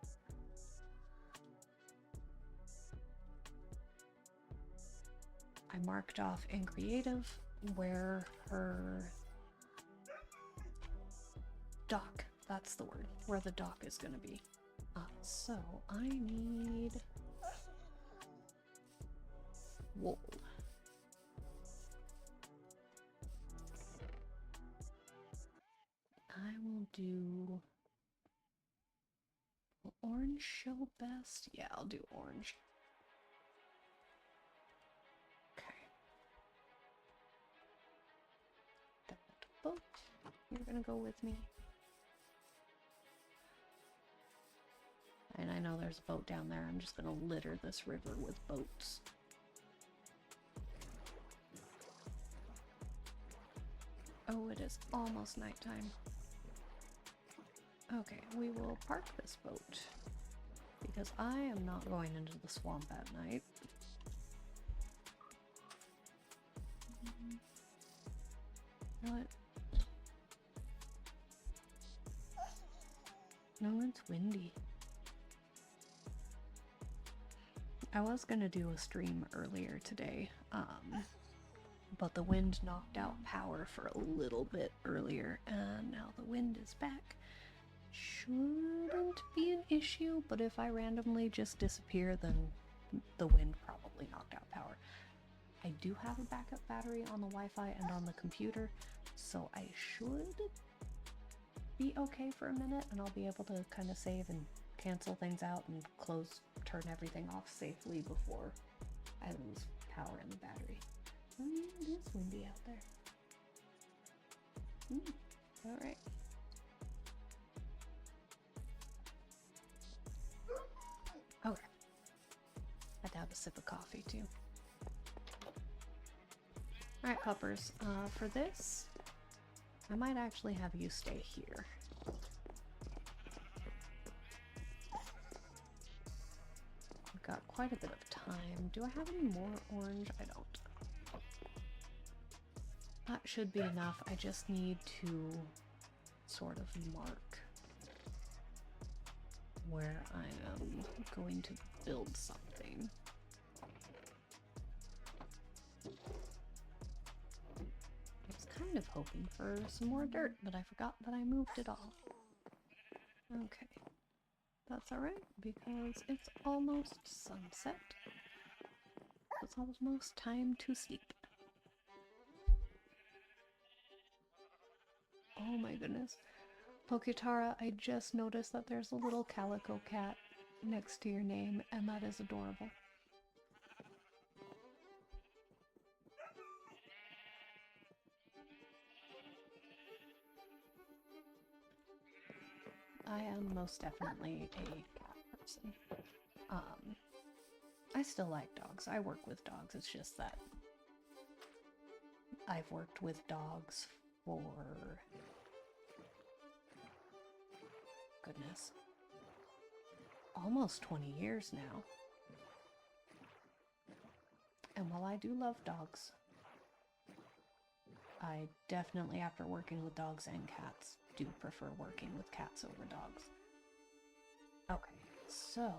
I marked off in creative where her dock, that's the word, where the dock is gonna be. So I need wool. I will do, will orange show best? Yeah, I'll do orange. Okay. That boat, you're gonna go with me. And I know there's a boat down there. I'm just gonna litter this river with boats. Oh, it is almost nighttime. Okay, we will park this boat because I am not going into the swamp at night. What? No, it's windy. I was gonna do a stream earlier today, but the wind knocked out power for a little bit earlier, and now the wind is back. Shouldn't be an issue, but if I randomly just disappear, then the wind probably knocked out power. I do have a backup battery on the Wi-Fi and on the computer, so I should be okay for a minute, and I'll be able to kind of save and cancel things out and turn everything off safely before I lose power in the battery. It is windy out there. Alright. Okay. Had to have a sip of coffee too. Alright, puppers. For this, I might actually have you stay here. I've got quite a bit of time. Do I have any more orange? I don't. That should be enough. I just need to sort of mark where I am going to build something. I was kind of hoping for some more dirt, but I forgot that I moved it all. Okay. That's alright, because it's almost sunset. It's almost time to sleep. Oh my goodness. Poketara, I just noticed that there's a little calico cat next to your name, and that is adorable. I am most definitely a cat person. I still like dogs. I work with dogs. It's just that I've worked with dogs for, goodness, almost 20 years now. And while I do love dogs, I definitely, after working with dogs and cats, do prefer working with cats over dogs. Okay, so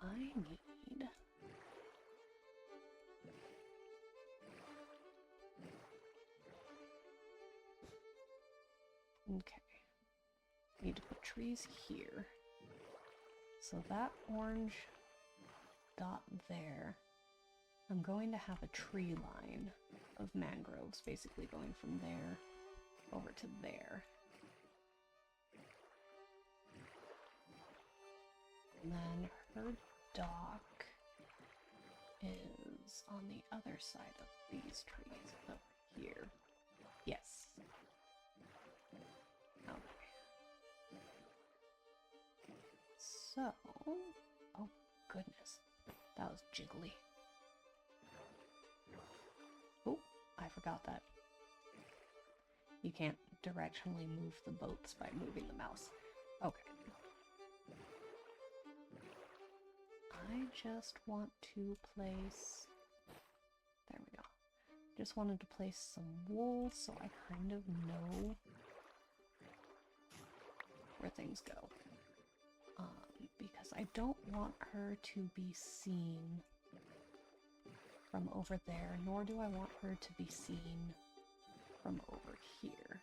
I need... Okay. Need to put trees here. So that orange dot there, I'm going to have a tree line of mangroves, basically going from there over to there. And then her dock is on the other side of these trees, over here. Yes. Okay. So, oh goodness, that was jiggly. Oh, I forgot that. You can't directionally move the boats by moving the mouse. Okay. I just want to place... There we go. Just wanted to place some wool so I kind of know where things go. Because I don't want her to be seen from over there, nor do I want her to be seen from over here.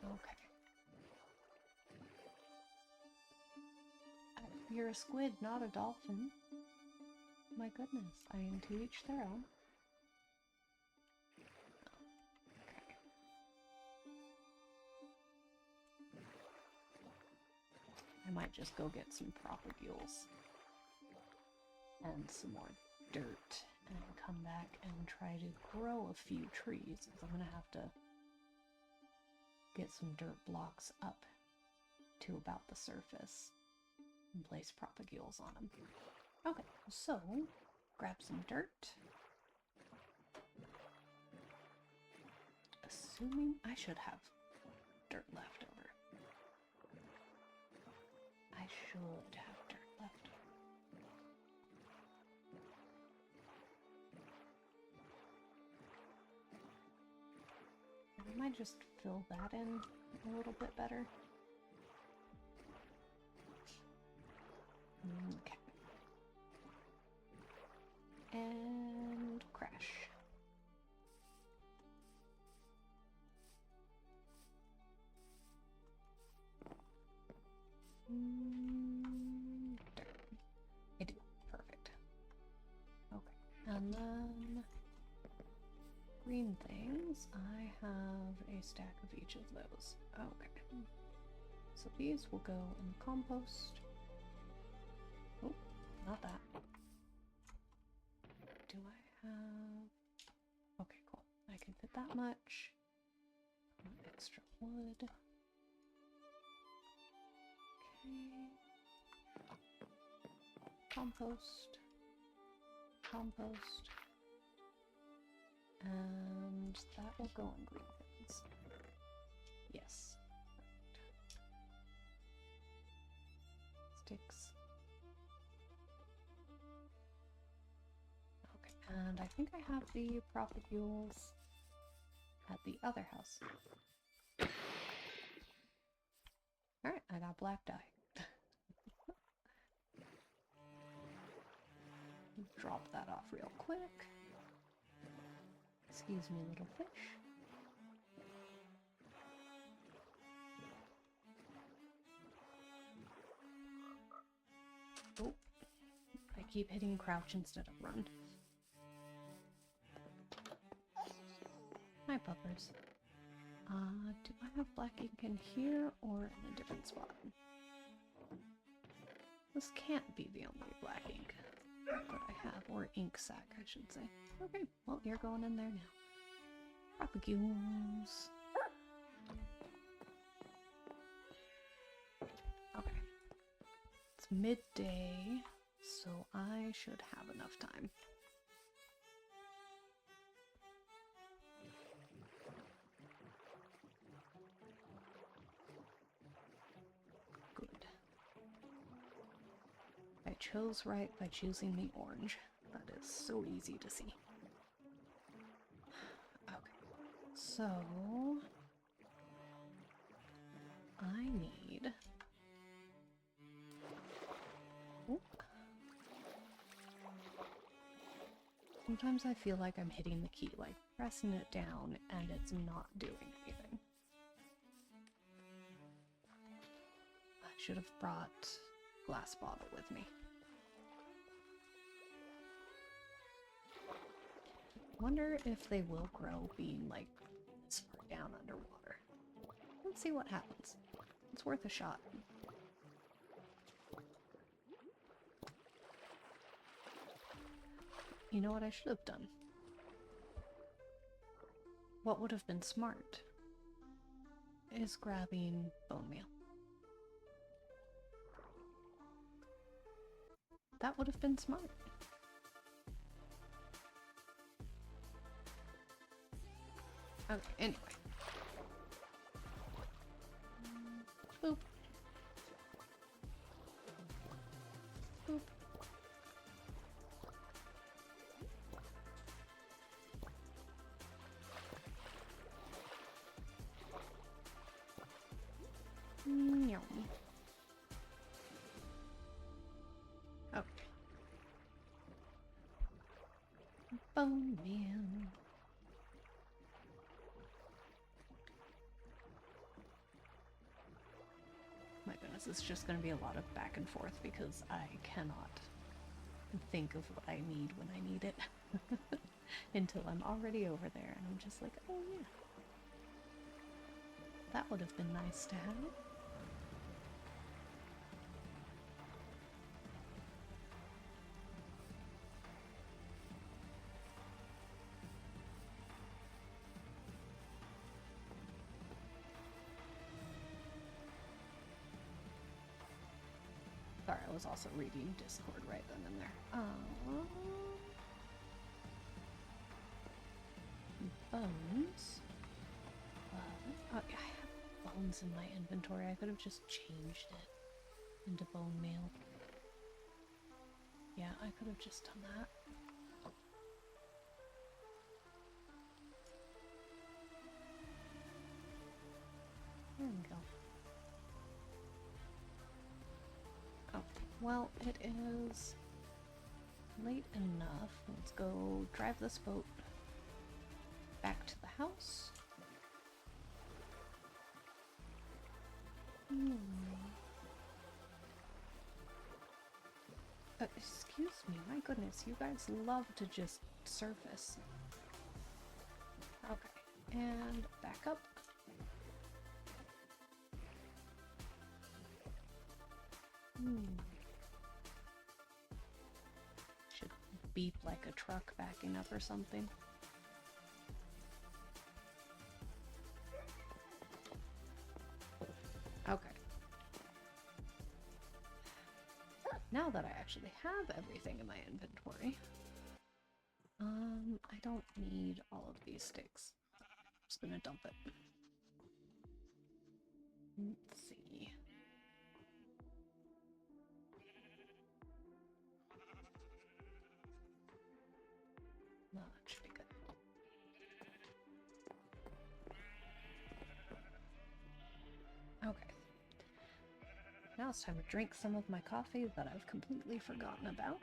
Okay. You're a squid, not a dolphin. My goodness, I am to each their own. Okay. I might just go get some propagules and some more dirt and come back and try to grow a few trees, because I'm gonna have to get some dirt blocks up to about the surface and place propagules on them. Okay, so grab some dirt. Assuming I should have dirt left over. I should have dirt left over. I might just fill that in a little bit better. Okay. And crash. Dirt. I do. Perfect. Okay. And then green things. I have a stack of each of those. Okay. So these will go in the compost. Oh, not that. Do I have... Okay, cool. I can fit that much. Extra wood. Okay. Compost. Compost. And that will go in green things. Yes. Perfect. Sticks. Okay, and I think I have the propagules at the other house. Alright, I got black dye. Drop that off real quick. Excuse me, little fish. Oh, I keep hitting crouch instead of run. Hi, puppers. Do I have black ink in here or in a different spot? This can't be the only black ink. that I have, or ink sac, I should say. Okay, well, you're going in there now. Propagules. Okay. It's midday, so I should have enough time. Good. I chose right by choosing the orange. That is so easy to see. Okay, so I need... Oop. Sometimes I feel like I'm hitting the key, like pressing it down, and it's not doing anything. I should have brought a glass bottle with me. Wonder if they will grow being like this far down underwater. Let's see what happens. It's worth a shot. You know what I should have done? What would have been smart is grabbing bone meal. That would have been smart. Okay, anyway. Boop. Boop. Yum. Okay. Bone meal. My goodness, it's just going to be a lot of back and forth because I cannot think of what I need when I need it until I'm already over there and I'm just like, oh yeah. That would have been nice to have. Sorry, I was also reading Discord right then and there. Bones. Oh, yeah, I have bones in my inventory. I could have just changed it into bone meal. Yeah, I could have just done that. There we go. Oh, well, it is late enough. Let's go drive this boat back to the house. Excuse me, my goodness, you guys love to just surface. Okay, and back up. Should beep like a truck backing up or something. Okay. Now that I actually have everything in my inventory, I don't need all of these sticks. I'm just gonna dump it. Let's see. No, that should be good. Okay. Now it's time to drink some of my coffee that I've completely forgotten about.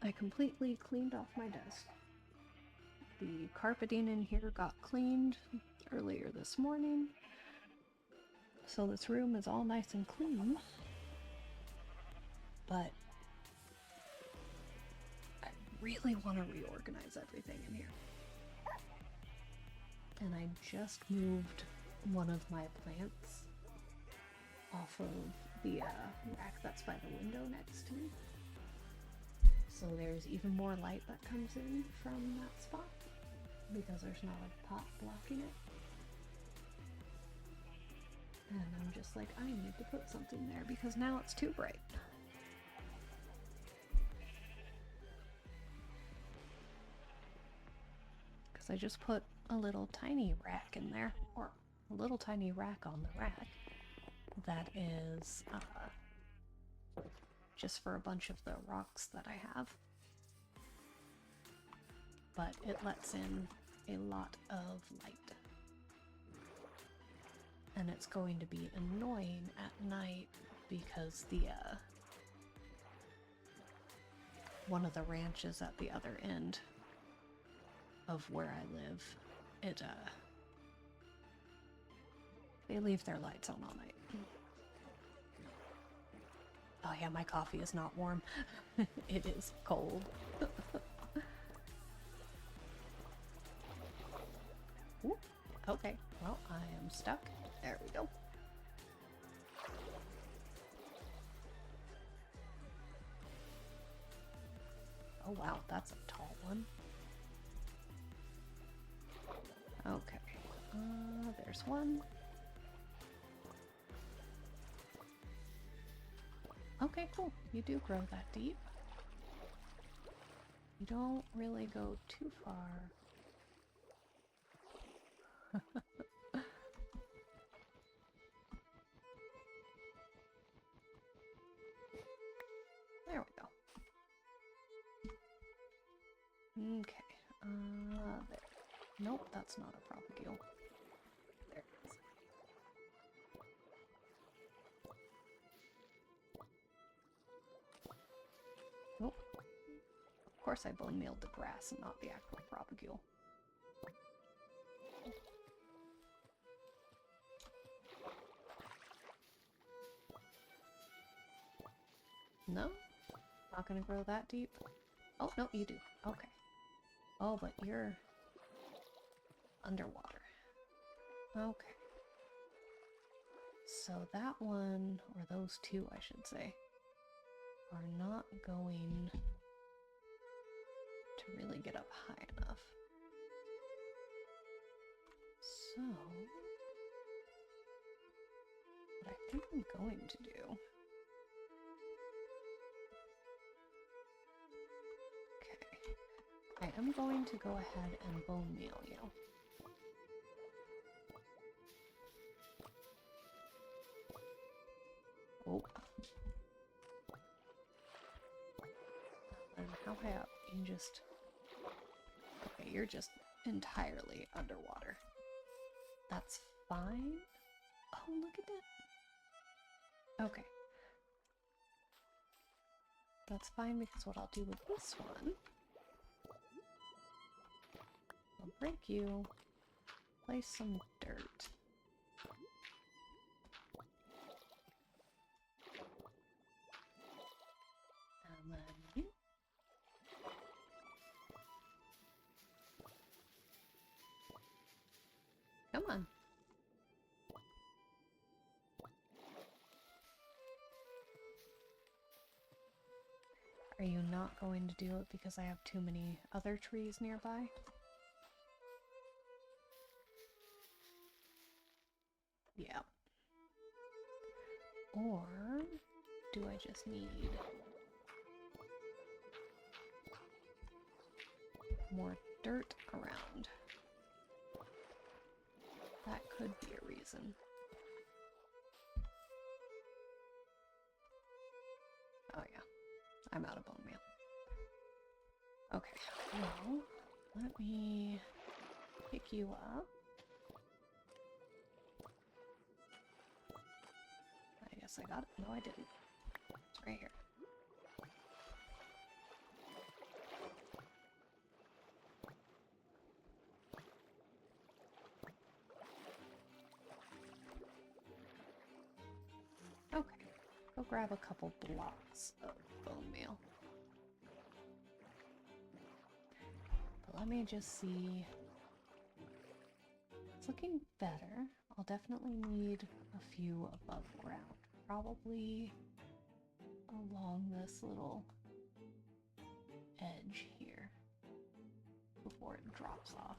I completely cleaned off my desk. The carpeting in here got cleaned earlier this morning, so this room is all nice and clean, but I really want to reorganize everything in here. And I just moved one of my plants off of the rack that's by the window next to me. So there's even more light that comes in from that spot because there's not a pot blocking it. And I'm just like, I need to put something there because now it's too bright. Because I just put a little tiny rack in there, or a little tiny rack on the rack that is just for a bunch of the rocks that I have. But it lets in a lot of light. And it's going to be annoying at night because the one of the ranches at the other end of where I live, they leave their lights on all night. Oh yeah, my coffee is not warm. It is cold. Ooh, okay, well, I am stuck. There we go. Oh wow, that's a tall one. Okay, there's one. Okay, cool. You do grow that deep. You don't really go too far. There we go. Okay, there. Nope, that's not a propagule. There it is. Nope. Of course I bone mealed the grass and not the actual propagule. No? Not gonna grow that deep? Oh, no, you do. Okay. Oh, but you're underwater. Okay. So that one, or those two, I should say, are not going to really get up high enough. So, what I think I'm going to do... I am going to go ahead and bone meal you. Oh. And how high up? You just... Okay, you're just entirely underwater. That's fine. Oh, look at that. Okay. That's fine because what I'll do with this one... I'll break you, place some dirt. And then you. Come on. Are you not going to do it because I have too many other trees nearby? Yeah. Or do I just need more dirt around? That could be a reason. Oh yeah, I'm out of bone meal. Okay, well, let me pick you up. I guess I got it. No, I didn't. It's right here. Okay, go grab a couple blocks of bone meal. But let me just see. It's looking better I'll definitely need a few above ground. Probably along this little edge here before it drops off.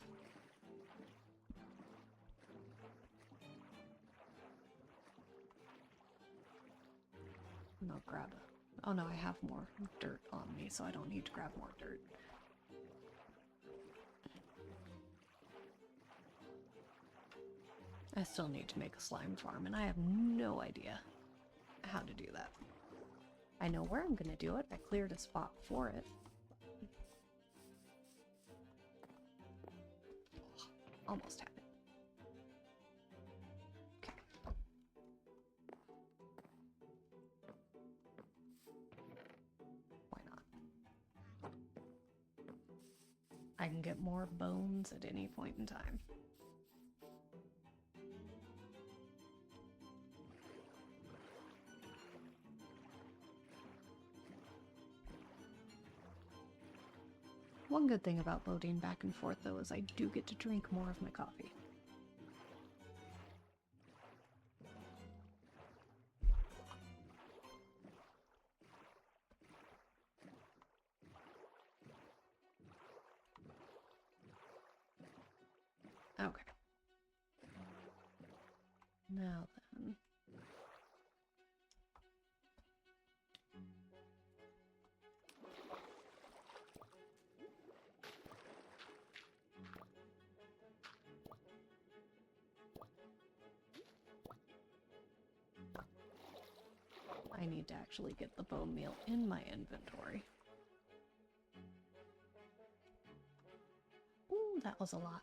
And I'll grab it. Oh no, I have more dirt on me, so I don't need to grab more dirt. I still need to make a slime farm, and I have no idea how to do that. I know where I'm going to do it. I cleared a spot for it. Almost had it. Okay. Why not? I can get more bones at any point in time. One good thing about loading back and forth, though, is I do get to drink more of my coffee. Okay. Now then. I need to actually get the bone meal in my inventory. Ooh, that was a lot.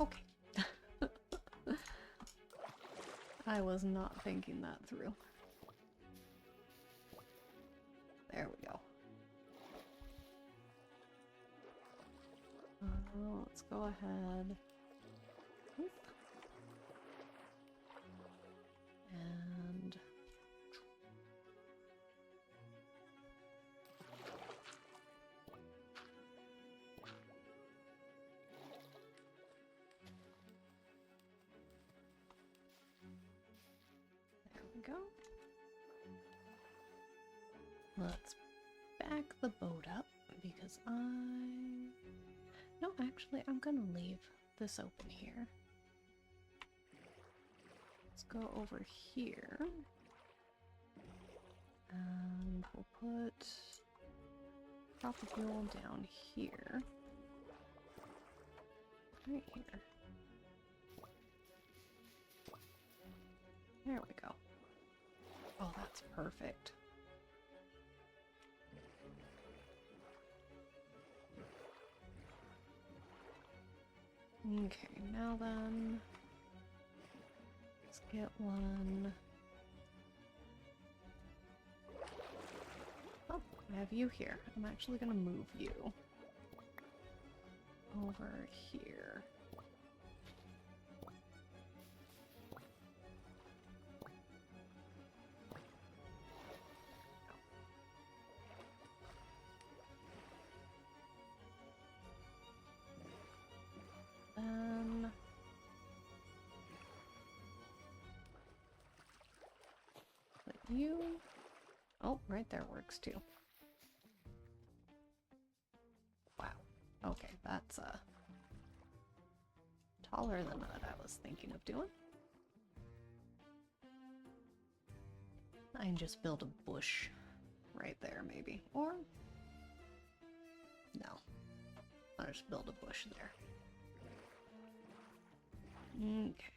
Okay. I was not thinking that through. There we go. Let's go ahead. Oop. And there we go. Let's back the boat up because no, actually, I'm gonna leave this open here. Let's go over here. And we'll put propagule down here. Right here. There we go. Oh, that's perfect. Okay, now then, let's get one. Oh, I have you here. I'm actually gonna move you over here. Then put you. Oh, right there works too. Wow. Okay, that's taller than what I was thinking of doing. I can just build a bush right there, maybe. Or no. I'll just build a bush there. Okay.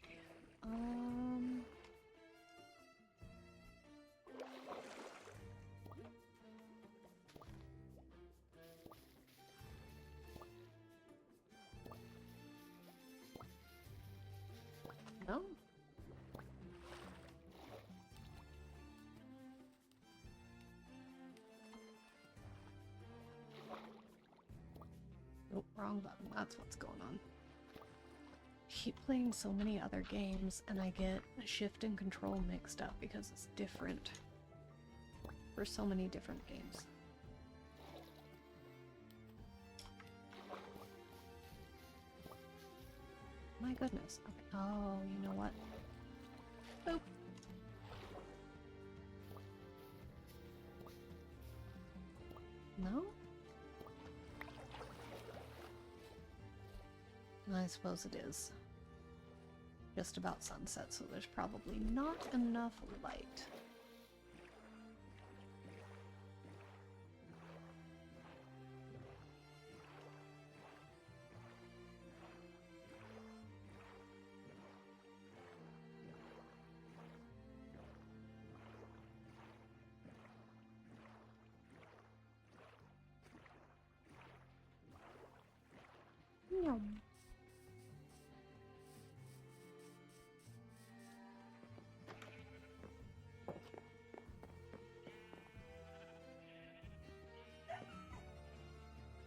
No? Nope, wrong button. That's what's going on. Keep playing so many other games and I get shift and control mixed up because it's different for so many different games. My goodness. Okay. Oh, you know what? Boop. No? I suppose it is. Just about sunset, so there's probably not enough light. Yum.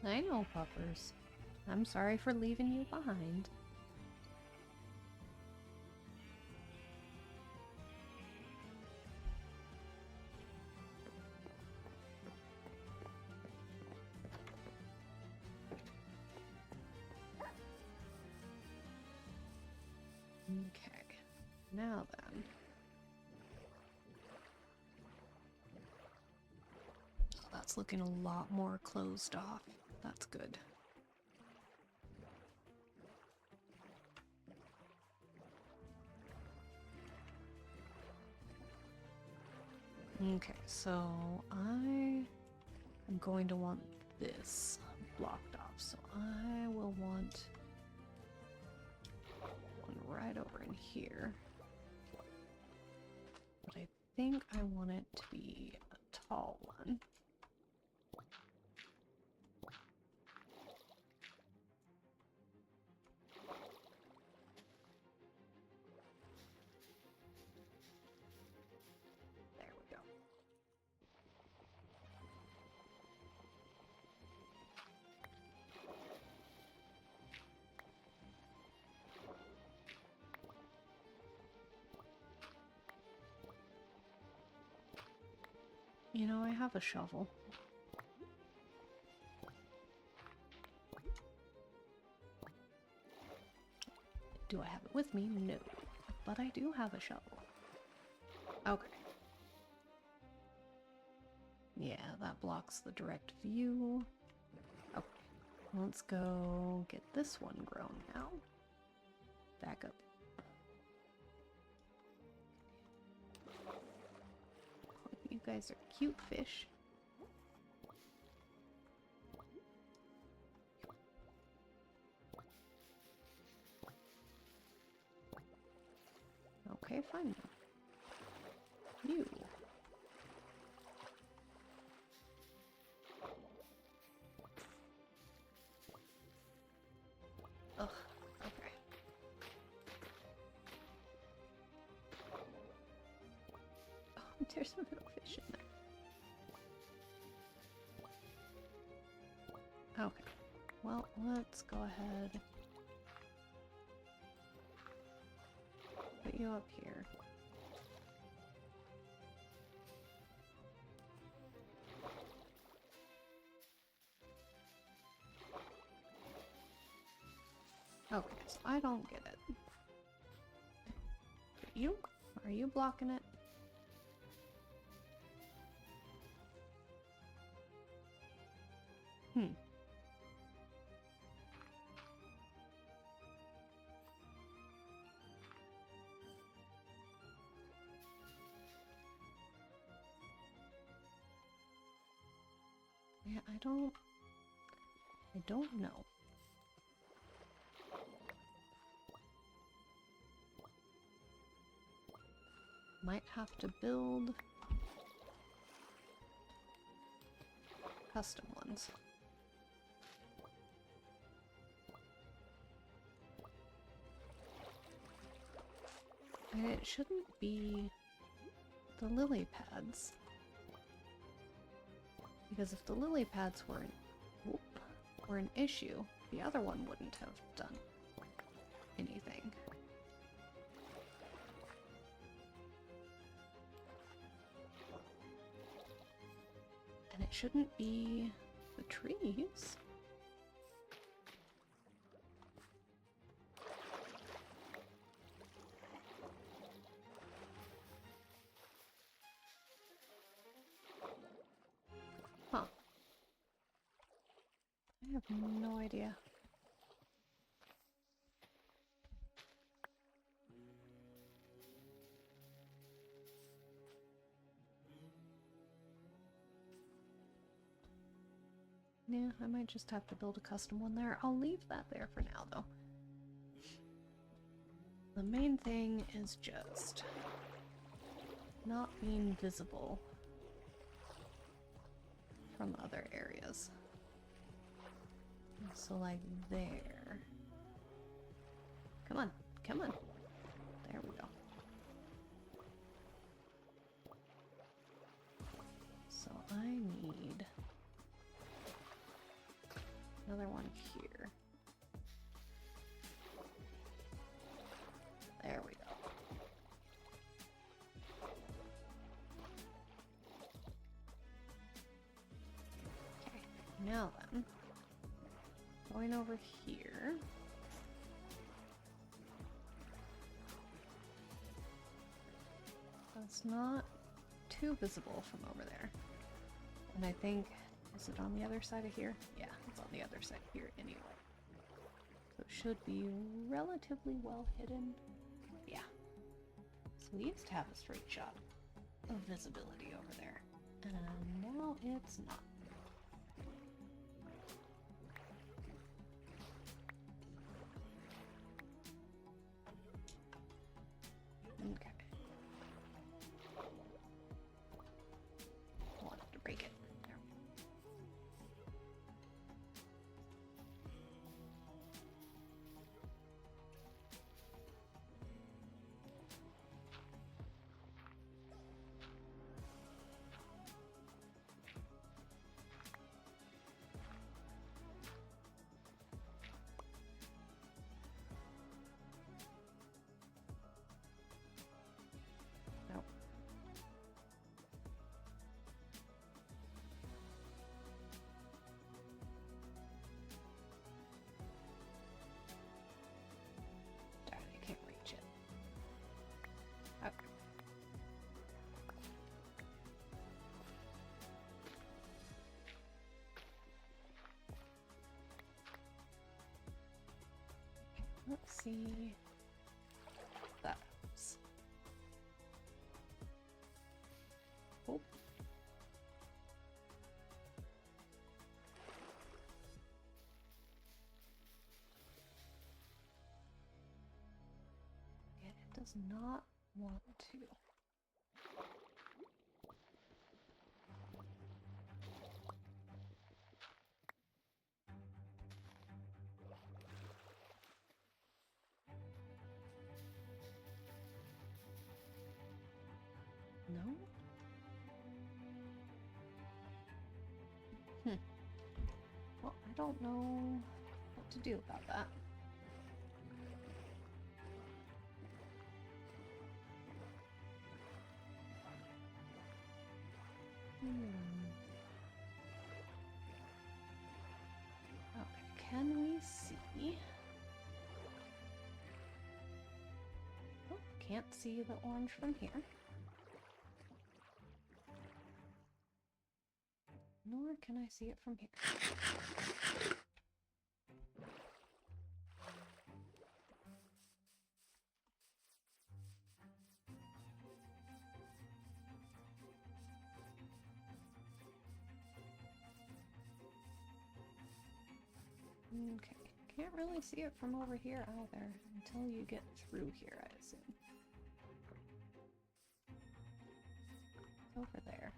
I know, puppers. I'm sorry for leaving you behind. Okay, now then. That's looking a lot more closed off. That's good. Okay, so I am going to want this blocked off, so I will want one right over in here. But I think I want it to be a tall one. There we go. You know, I have a shovel. Do I have it with me? No. But I do have a shovel. Okay. Yeah, that blocks the direct view. Okay. Let's go get this one grown now. Back up. You guys are cute fish. Okay, fine. You. Ugh, okay. Oh, there's a little fish in there. Okay. Well, let's go ahead. Put you up here. Okay, so I don't get it. You? Are you blocking it? Hmm. Yeah, I don't know. Might have to build custom ones. And it shouldn't be the lily pads. Because if the lily pads were an issue, the other one wouldn't have done anything. And it shouldn't be the trees. have no idea. Yeah, I might just have to build a custom one there. I'll leave that there for now, though. The main thing is just not being visible from other areas. So like there. Come on, come on. There we go. So I need another one here. There we go. Okay, now then, going over here. That's not too visible from over there. And I think, is it on the other side of here? Yeah, it's on the other side here anyway. So it should be relatively well hidden. Yeah. So we used to have a straight shot of visibility over there. And now it's not. Okay. Wanted to break it. There. Nope. Darn, I can't reach it. Okay. Let's see. That helps. Oh. Yeah, it does not want to. No? Well, I don't know what to do about that. Okay, can we see? Oh, can't see the orange from here. Nor can I see it from here. Okay, can't really see it from over here either until you get through here, I assume. It's over there.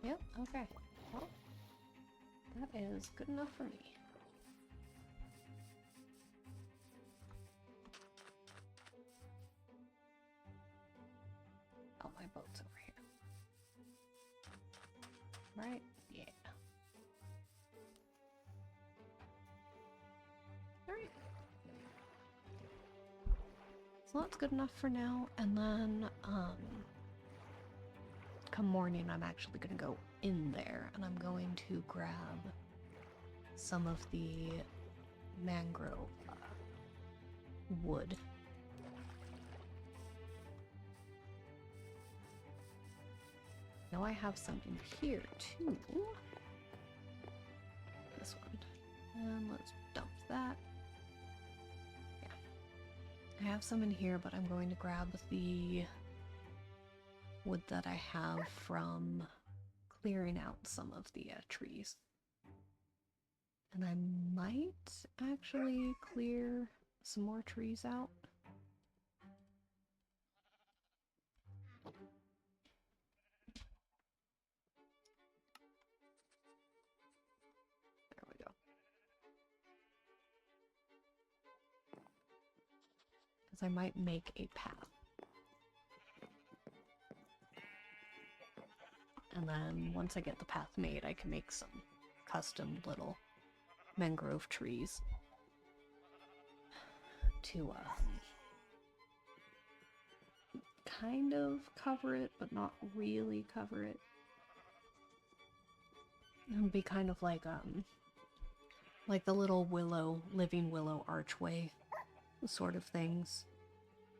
Yep, okay. Well, that is good enough for me. Oh, my boat's over here. Right? Yeah. Alright. So that's good enough for now, and then, come morning I'm actually gonna go in there, and I'm going to grab some of the mangrove wood. Now I have some in here too. This one. And let's dump that. Yeah. I have some in here, but I'm going to grab the wood that I have from clearing out some of the trees. And I might actually clear some more trees out. There we go. Because I might make a path. And then once I get the path made, I can make some custom little mangrove trees to kind of cover it, but not really cover it. It would be kind of like the little willow, living willow archway sort of things.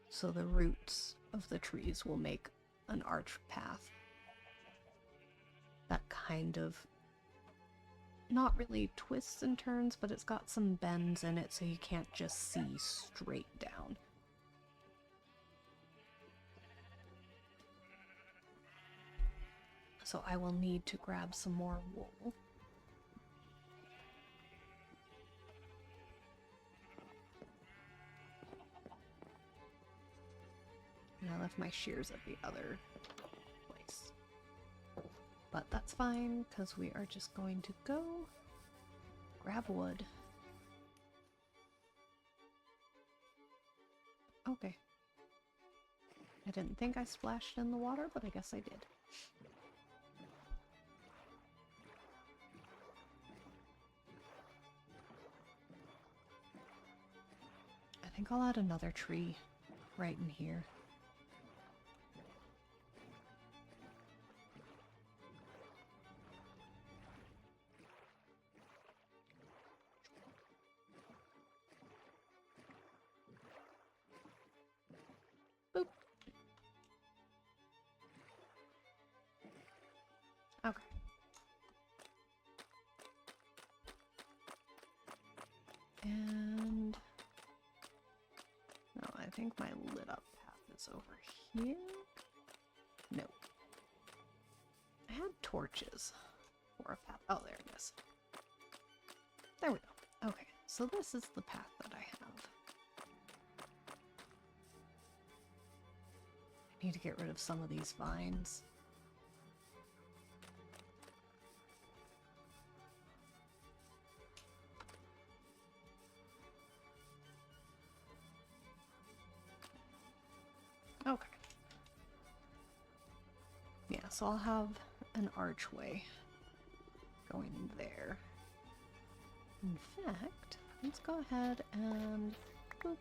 So the roots of the trees will make an arch path. That kind of, not really twists and turns, but it's got some bends in it so you can't just see straight down. So I will need to grab some more wool. And I left my shears at the other place. But that's fine, because we are just going to go grab wood. Okay. I didn't think I splashed in the water, but I guess I did. I think I'll add another tree right in here. Boop. Okay. And no, I think my lit up path is over here. No. I had torches for a path. Oh, there it is. There we go. Okay, so this is the path that I have. I need to get rid of some of these vines. Okay. Yeah, so I'll have an archway going there. In fact, let's go ahead and boop.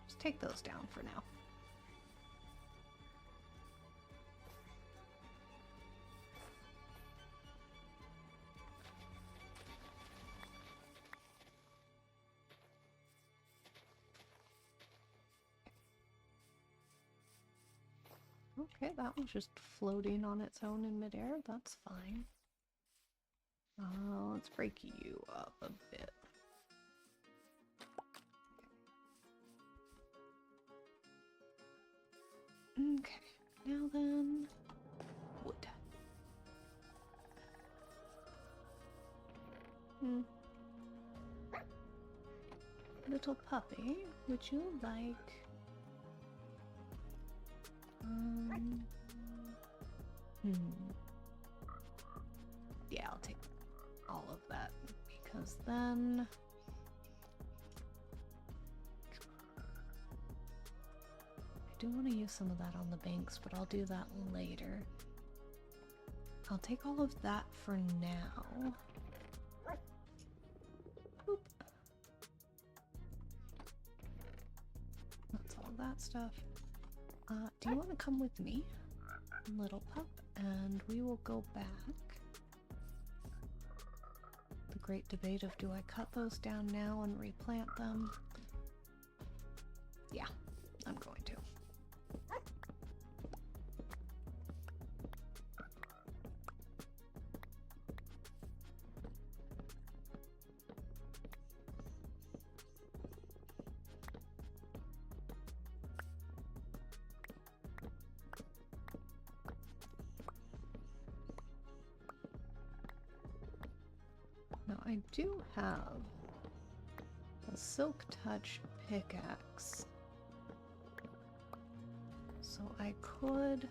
Just take those down for now. Okay, that was just floating on its own in midair. That's fine. Let's break you up a bit. Okay, now then, wood. Little puppy, would you like... Yeah, I'll take all of that, because then... I do want to use some of that on the banks, but I'll do that later. I'll take all of that for now. Boop. That's all that stuff. Do you want to come with me, little pup? And we will go back. The great debate of, do I cut those down now and replant them? Yeah, I'm going to. Now I do have a Silk Touch pickaxe, so I could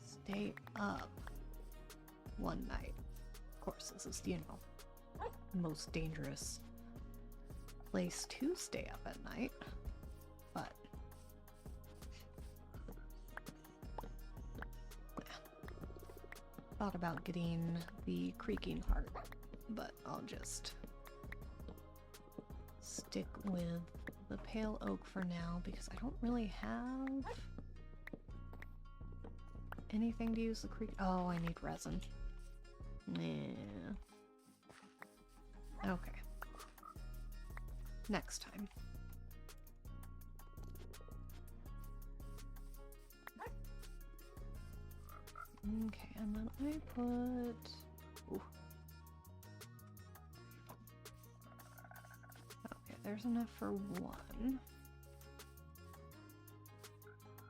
stay up one night. Of course, this is, you know, the most dangerous place to stay up at night, but thought about getting the Creaking Heart, but I'll just stick with the Pale Oak for now because I don't really have anything to use the creek. Oh, I need resin. Yeah. Okay. Next time. Okay, and then I put... Ooh. Okay, there's enough for one.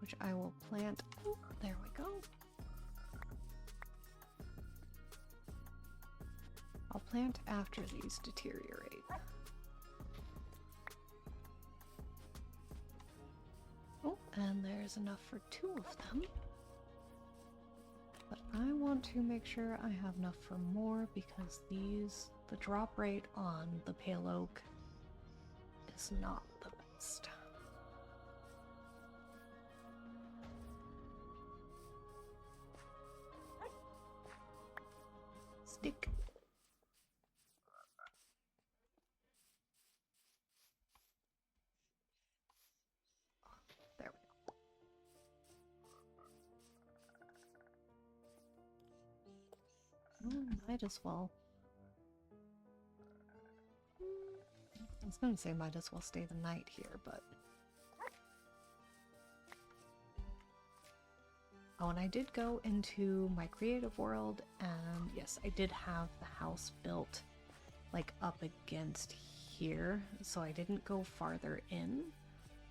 Which I will plant... Oh, there we go. I'll plant after these deteriorate. Oh, and there's enough for 2 of them. But I want to make sure I have enough for more because the drop rate on the Pale Oak is not the best. Stick. There we go. Might as well. I was gonna say might as well stay the night here, but... Oh, and I did go into my creative world, and yes, I did have the house built, like, up against here, so I didn't go farther in,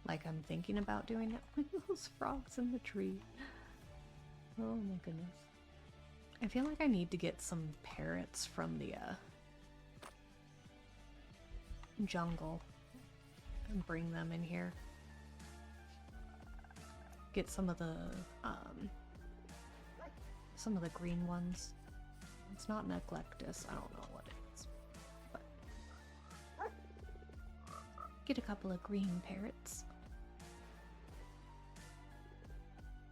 like I'm thinking about doing it. Look at those frogs in the tree. Oh my goodness. I feel like I need to get some parrots from the, jungle and bring them in here. Get some of the green ones. It's not Neglectus, I don't know what it is. But get a couple of green parrots.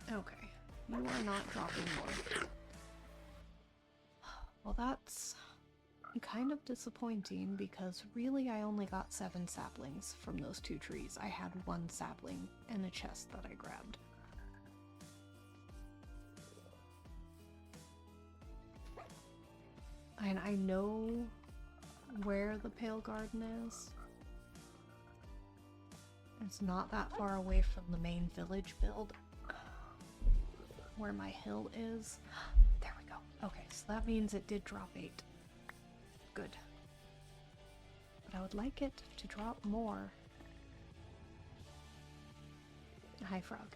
Okay, you are not dropping more. Well, that's kind of disappointing because really I only got 7 saplings from those 2 trees. I had 1 sapling in a chest that I grabbed. And I know where the Pale Garden is. It's not that far away from the main village build, where my hill is. There we go. Okay, so that means it did drop 8. Good. But I would like it to drop more. Hi, frog.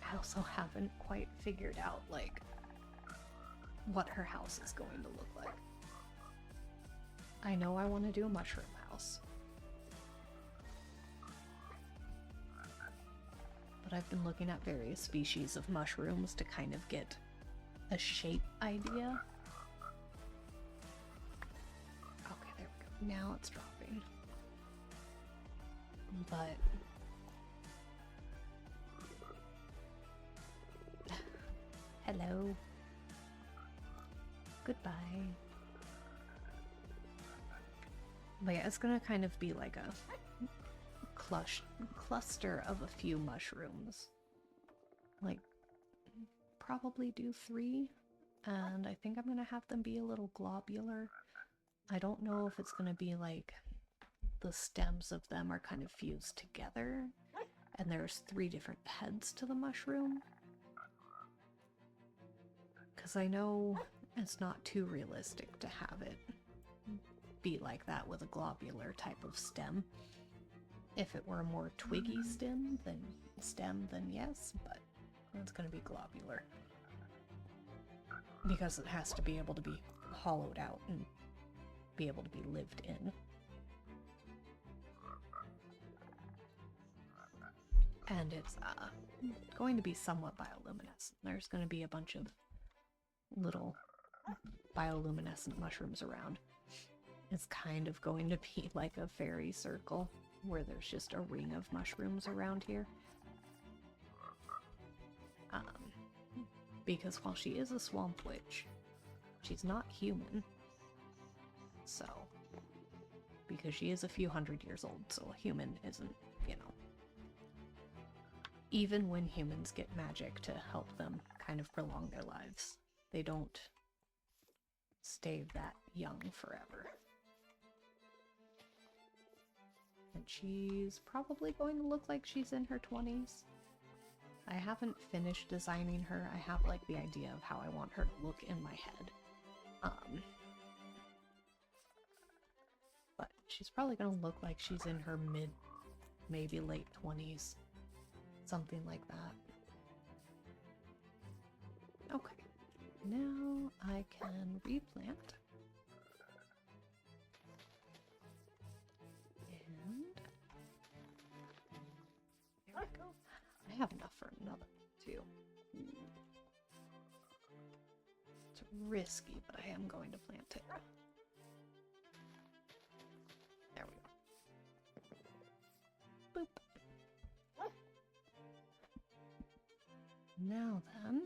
I also haven't quite figured out, like, what her house is going to look like. I know I want to do a mushroom house. But I've been looking at various species of mushrooms to kind of get a shape idea. Okay, there we go. Now it's dropping. But... Hello. Goodbye. But yeah, it's gonna kind of be like a cluster of a few mushrooms. Like, probably do 3, and I think I'm gonna have them be a little globular. I don't know if it's gonna be like the stems of them are kind of fused together, and there's 3 different heads to the mushroom. Because I know it's not too realistic to have it be like that with a globular type of stem. If it were a more twiggy stem, then yes, but it's going to be globular. Because it has to be able to be hollowed out and be able to be lived in. And it's going to be somewhat bioluminescent. There's going to be a bunch of little bioluminescent mushrooms around. It's kind of going to be like a fairy circle where there's just a ring of mushrooms around here. Because while she is a swamp witch, she's not human. So, because she is a few hundred years old, so a human isn't, you know. Even when humans get magic to help them kind of prolong their lives, they don't stay that young forever. And she's probably going to look like she's in her 20s. I haven't finished designing her. I have like the idea of how I want her to look in my head. But she's probably going to look like she's in her mid, maybe late 20s. Something like that. Okay. Now I can replant. And there we go. I have enough for another too. It's risky, but I am going to plant it. There we go. Boop. Now then,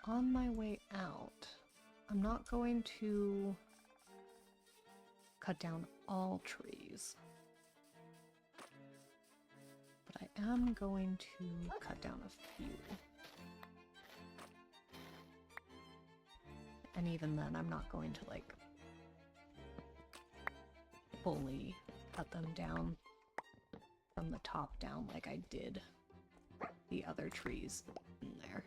on my way out, I'm not going to cut down all trees, but I am going to cut down a few. And even then, I'm not going to, like, fully cut them down from the top down like I did the other trees in there.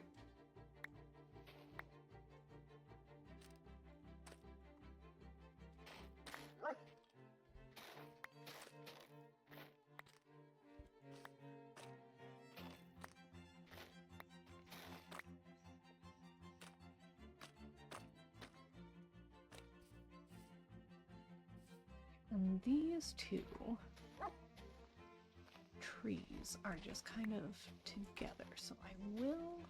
And these two trees are just kind of together, so I will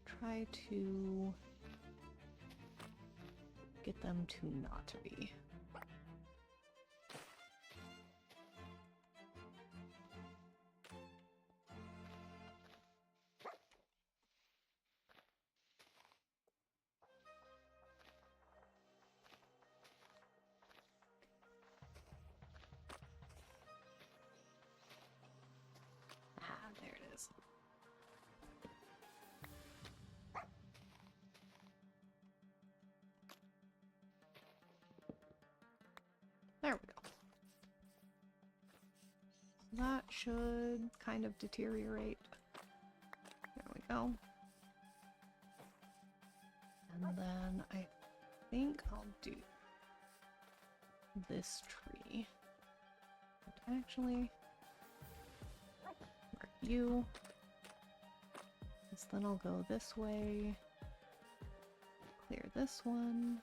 try to get them to not be. There it is. There we go. That should kind of deteriorate. There we go. And then I think I'll do this tree. And actually, you. Then I'll go this way, clear this one,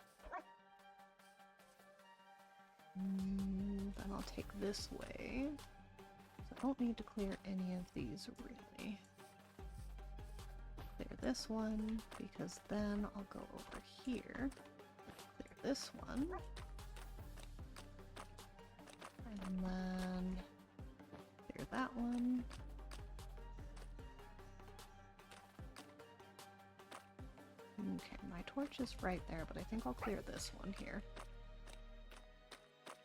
then I'll take this way, so I don't need to clear any of these really. Clear this one, because then I'll go over here, clear this one, and then clear that one. Okay, my torch is right there, but I think I'll clear this one here.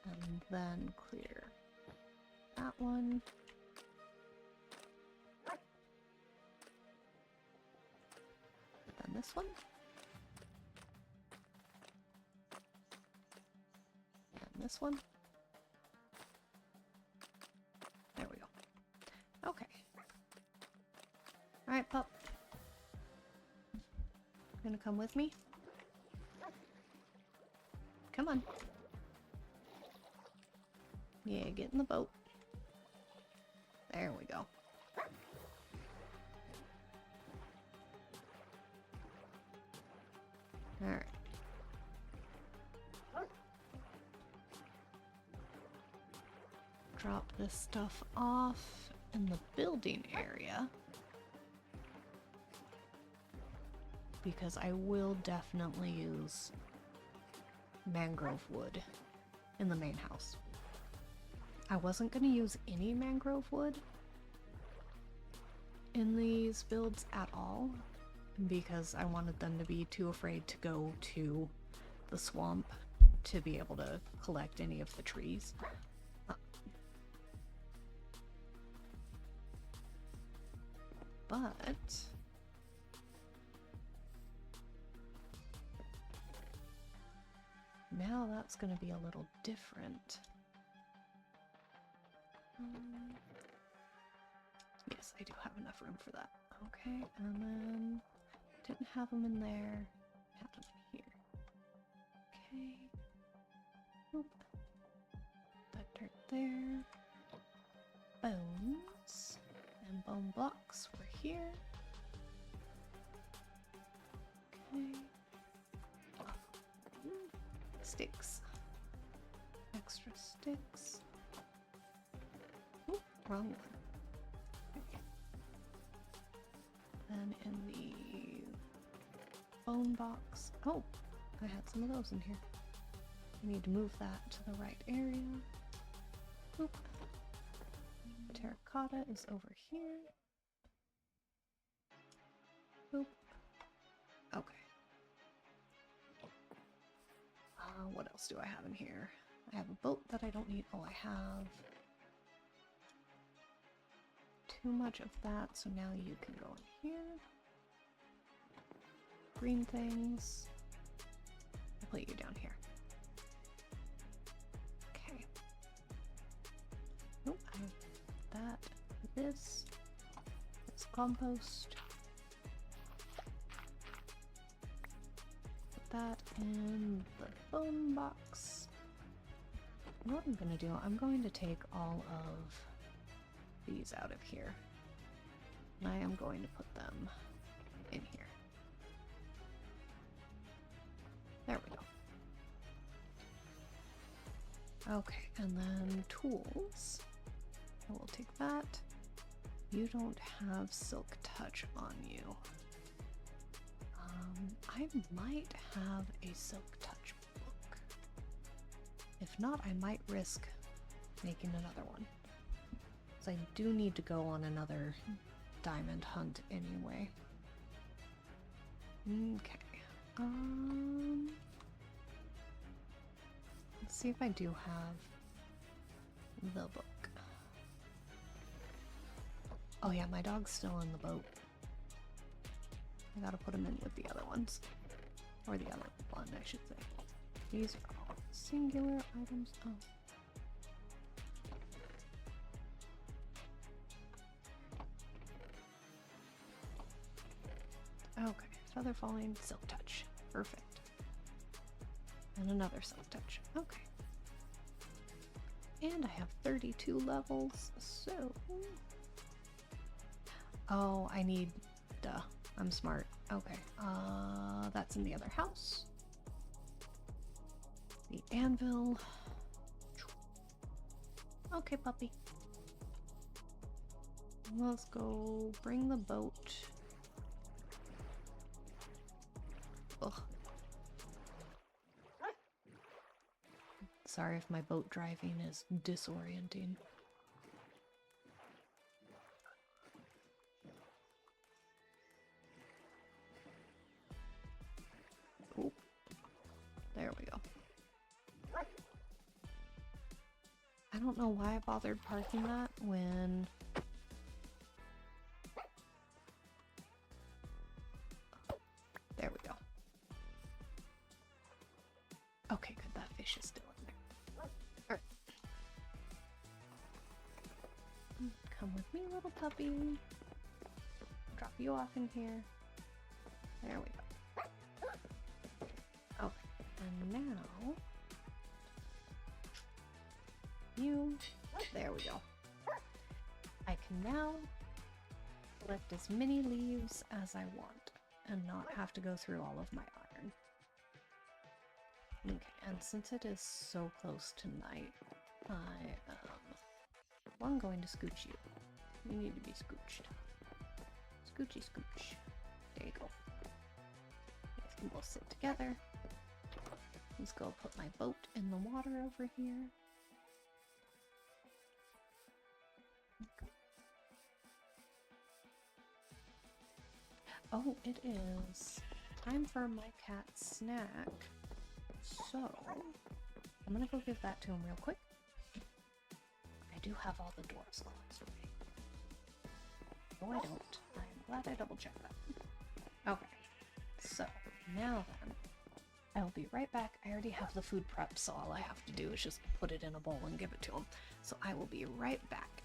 And then clear that one. Then this one. And this one. There we go. Okay. Alright, pup. Gonna come with me? Come on. Yeah, get in the boat. There we go. Alright. Drop this stuff off in the building area. Because I will definitely use mangrove wood in the main house. I wasn't going to use any mangrove wood in these builds at all because I wanted them to be too afraid to go to the swamp to be able to collect any of the trees. But now that's going to be a little different. Yes, I do have enough room for that. Okay, and then didn't have them in there. Had them in here. Okay. Nope. That dirt there. Bones and bone blocks were here. Okay. Sticks. Extra sticks. Oop, wrong one. Then in the bone box. Oh, I had some of those in here. I need to move that to the right area. Oop. Terracotta is over here. Oop. Okay. What else do I have in here? I have a boat that I don't need. Oh, I have too much of that, so now you can go in here. Green things. I'll put you down here. Okay. Nope, I have that. This compost. Put that in the bone box. You know what I'm gonna do? I'm going to take all of these out of here. And I am going to put them in here. There we go. Okay, and then tools. I will take that. You don't have Silk Touch on you. I might have a Silk Touch book. If not, I might risk making another one. I do need to go on another diamond hunt anyway. Okay. Let's see if I do have the book. Oh yeah, my dog's still in the boat. I gotta put him in with the other ones. Or the other one, I should say. These are all singular items. Oh. Okay, feather falling, Silk Touch. Perfect. And another Silk Touch. Okay. And I have 32 levels, so... Oh, I need... Duh. I'm smart. Okay. That's in the other house. The anvil. Okay, puppy. Let's go bring the boat. Ugh. Sorry if my boat driving is disorienting. Ooh. There we go. I don't know why I bothered parking that when... There we go. Okay, good. That fish is still in there. Alright. Come with me, little puppy. Drop you off in here. There we go. Okay, and now... You There we go. I can now collect as many leaves as I want and not have to go through all of my iron. Okay, and since it is so close to night, I'm going to scooch you. You need to be scooched. Scoochy scooch. There you go. Let's both sit together. Let's go put my boat in the water over here. Oh, it is time for my cat's snack. So, I'm gonna go give that to him real quick. I do have all the doors closed already. No, I don't. I'm glad I double checked that. Okay, so now then, I'll be right back. I already have the food prep, so all I have to do is just put it in a bowl and give it to him. So I will be right back.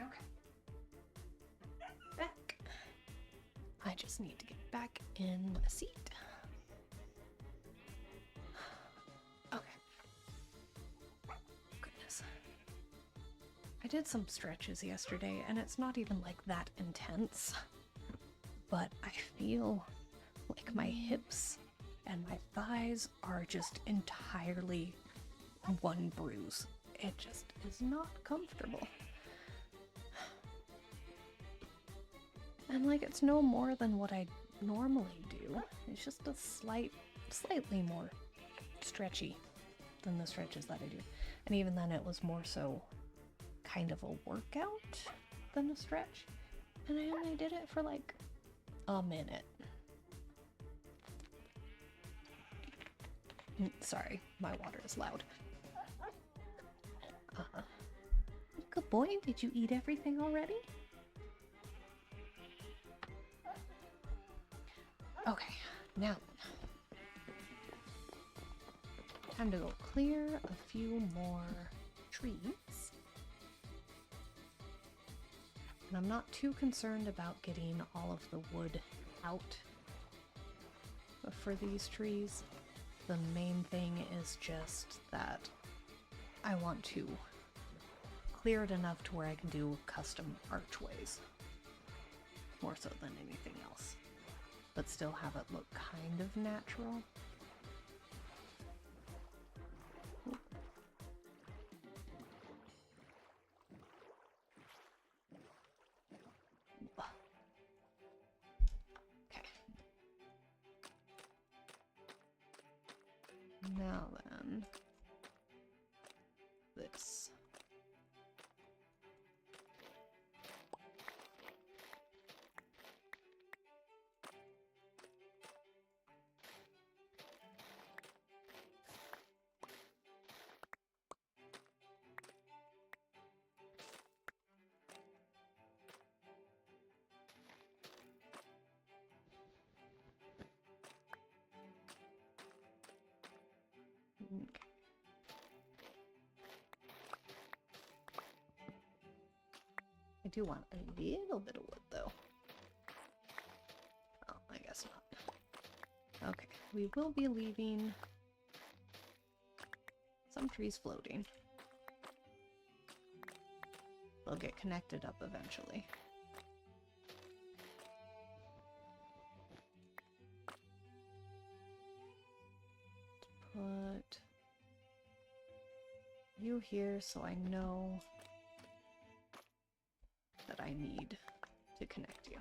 Okay. Back. I just need to get back in a seat. Okay. Goodness. I did some stretches yesterday, and it's not even like that intense, but I feel like my hips and my thighs are just entirely one bruise. It just is not comfortable. And like, it's no more than what I normally do. It's just a slightly more stretchy than the stretches that I do. And even then it was more so kind of a workout than a stretch. And I only did it for like a minute. Sorry, my water is loud. Good boy, did you eat everything already? Okay, now time to go clear a few more trees. And I'm not too concerned about getting all of the wood out for these trees. The main thing is just that I want to clear it enough to where I can do custom archways. More so than anything else. But still have it look kind of natural. Okay. Now then, this. I do want a little bit of wood, though. Oh, I guess not. Okay, we will be leaving some trees floating. They'll get connected up eventually. Put you here so I know that I need to connect you.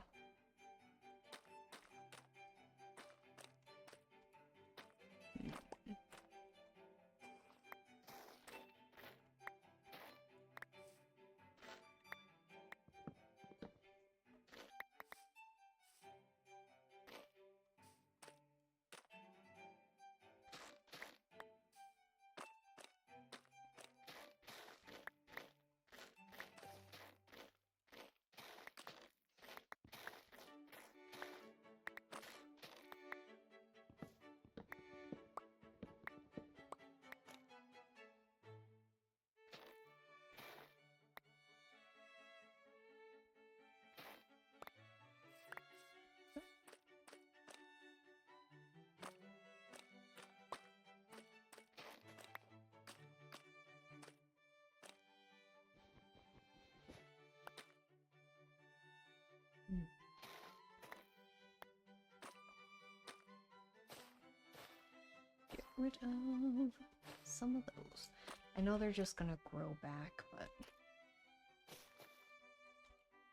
Get rid of some of those. I know they're just gonna grow back, but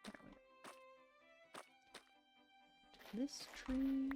there we go. This tree.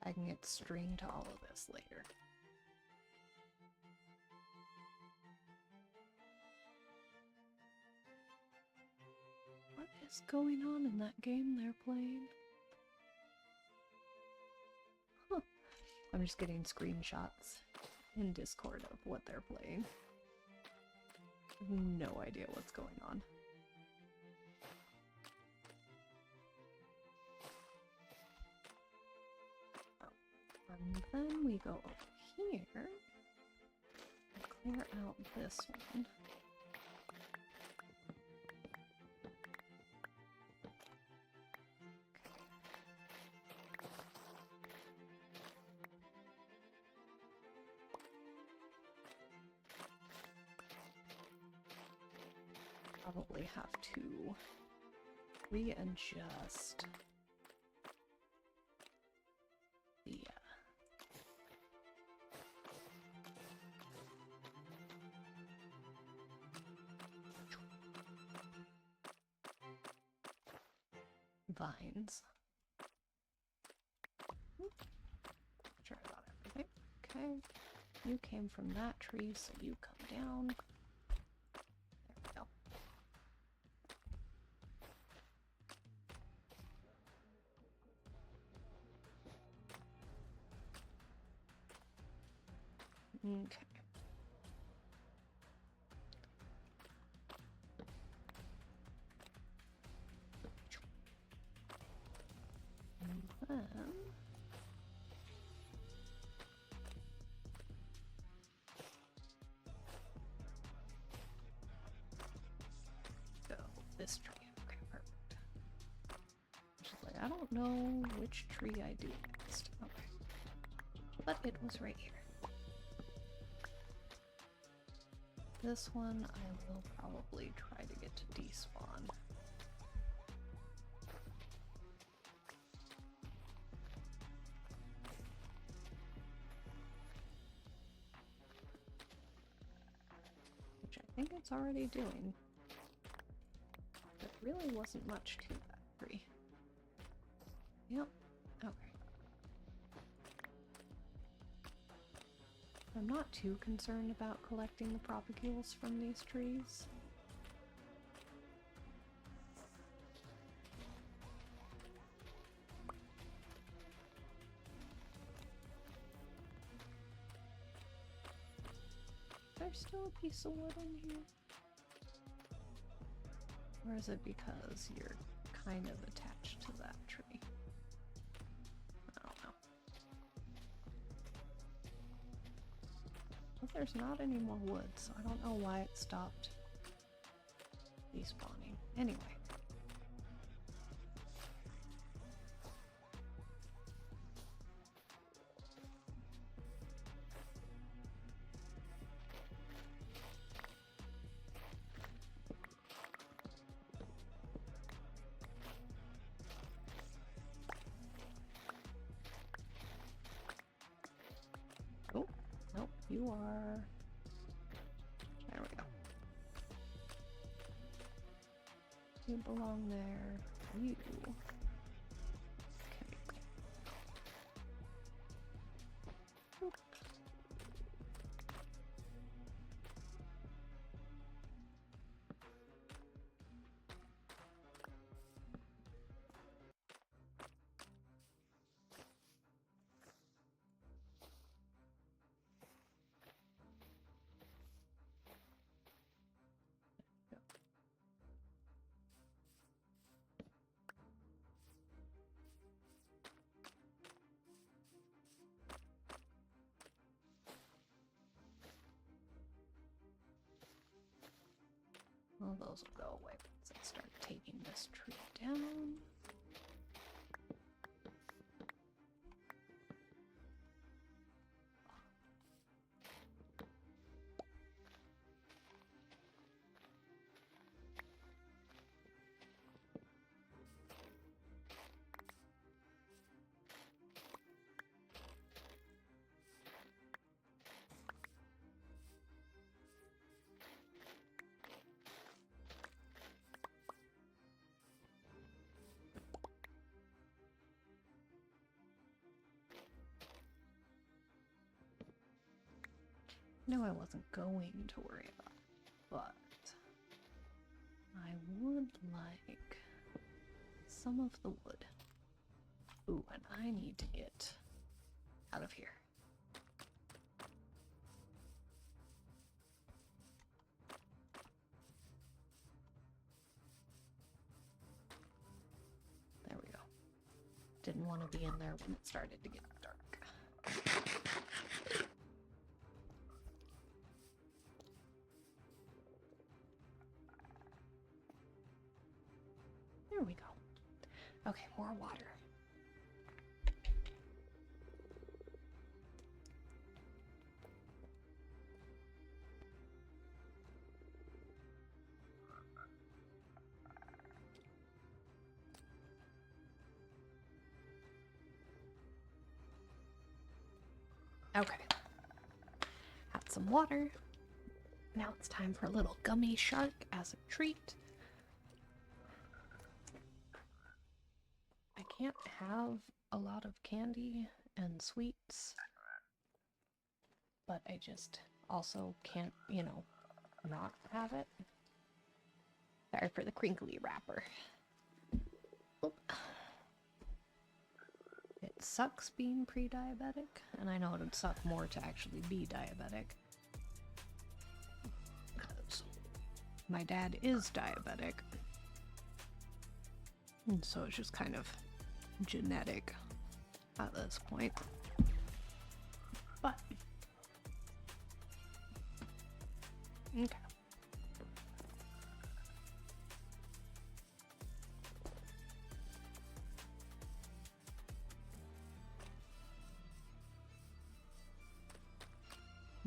I can get string to all of this later. What is going on in that game they're playing? Huh. I'm just getting screenshots in Discord of what they're playing. No idea what's going on. And then we go over here and clear out this one. Probably have to readjust the vines. Sure about everything. Okay. You came from that tree, so you come down. There we go. Okay. And then go this tree. Okay, perfect. Just like, I don't know which tree I do next. Okay. But it was right here. This one I will probably try to get to despawn. Which I think it's already doing. There really wasn't much to that tree. Yep. Okay. I'm not too concerned about collecting the propagules from these trees. There's still a piece of wood in here. Or is it because you're kind of attached to that tree? I don't know. But there's not any more wood, so I don't know why it stopped despawning. Anyway. Oh, nope, you are... There we go. You belong there. You... Okay. Oop. Well, those will go away once I start taking this tree down. No, I wasn't going to worry about it, but I would like some of the wood. Ooh, and I need to get out of here. There we go. Didn't want to be in there when it started to get dark. There we go. Okay, more water. Okay. Had some water. Now it's time for a little gummy shark as a treat. I can't have a lot of candy and sweets, but I just also can't, you know, not have it. Sorry for the crinkly wrapper. Oop. It sucks being pre-diabetic, and I know it would suck more to actually be diabetic. Because my dad is diabetic. And so it's just kind of genetic at this point. But okay.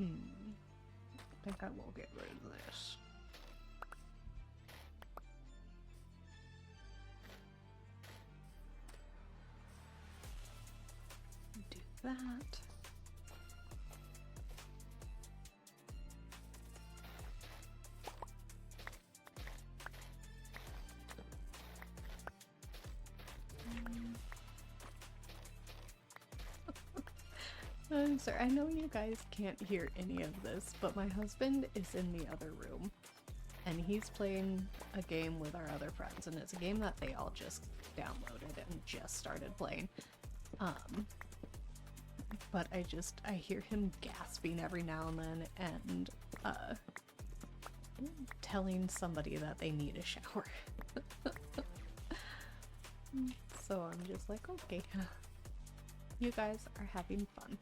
I think I will get rid of this. Do that. I'm sorry, I know you guys can't hear any of this, but my husband is in the other room, and he's playing a game with our other friends, and it's a game that they all just downloaded and just started playing. But I hear him gasping every now and then, and, telling somebody that they need a shower. So I'm just like, okay, you guys are having fun.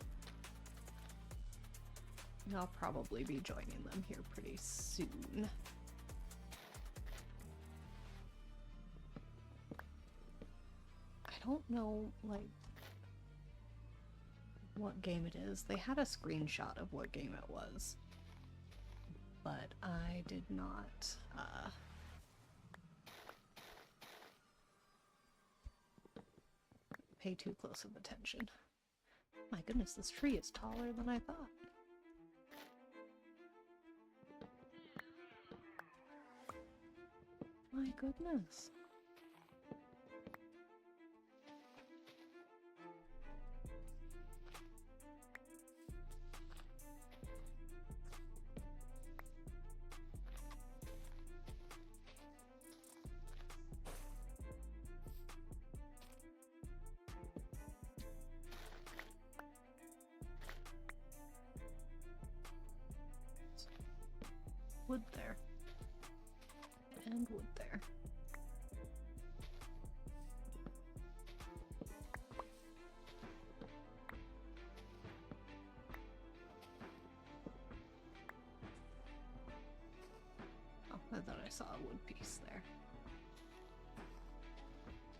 And I'll probably be joining them here pretty soon. I don't know, like, what game it is. They had a screenshot of what game it was, but I did not, pay too close of attention. My goodness, this tree is taller than I thought. My goodness. Wood there. And wood there. Oh, I thought I saw a wood piece there.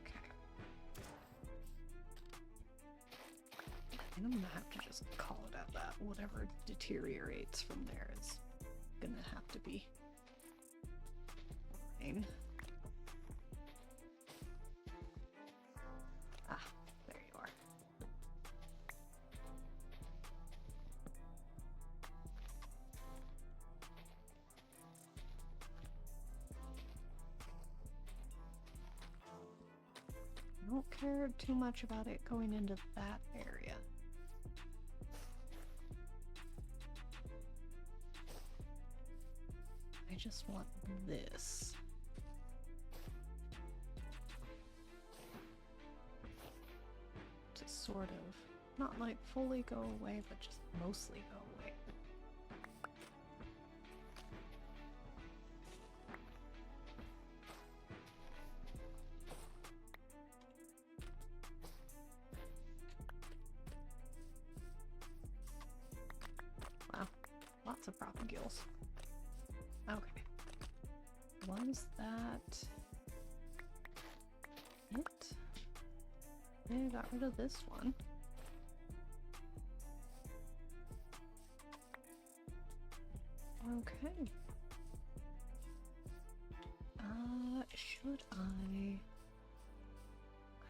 Okay. I think I'm gonna have to just call it at that. Whatever deteriorates from there is gonna have to be fine. Ah, there you are. I don't care too much about it going into that area. I just want this. To sort of, not like fully go away, but just mostly go away. Wow, lots of propagules. Okay. Was that it? Yeah, I got rid of this one. Okay. Should I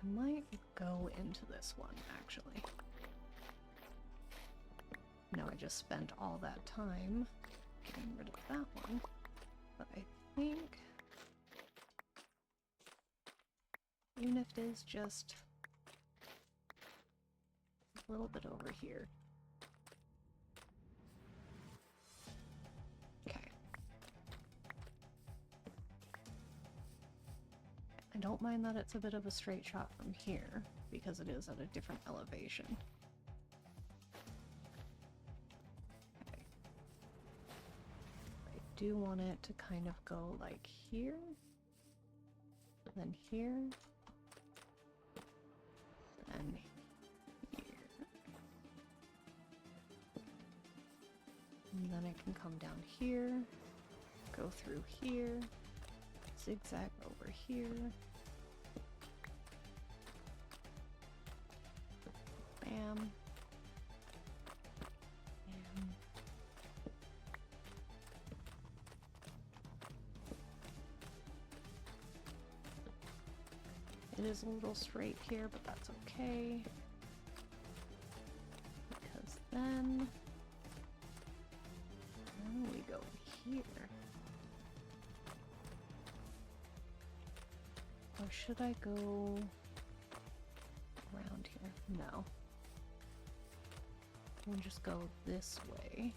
might go into this one, actually. No, I just spent all that time getting rid of that one. But I think even if it is just a little bit over here. Okay. I don't mind that it's a bit of a straight shot from here, because it is at a different elevation. Okay. I do want it to kind of go like here, then here, then here. And then I can come down here, go through here, zigzag over here. Bam. Bam. It is a little straight here, but that's okay. Because then we go here. Or should I go around here? No. We'll just go this way.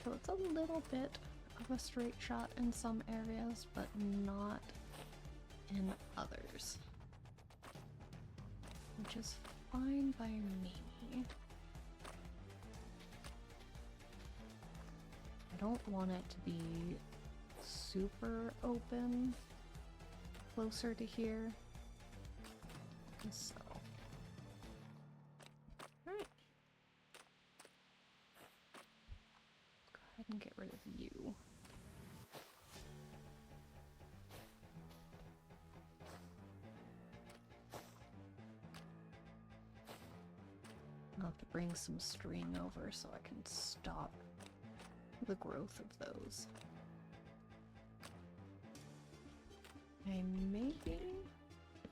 So it's a little bit of a straight shot in some areas, but not in others. Which is fine by me. I don't want it to be super open closer to here. So. Alright. Go ahead and get rid of you. I'll have to bring some string over so I can stop the growth of those. And maybe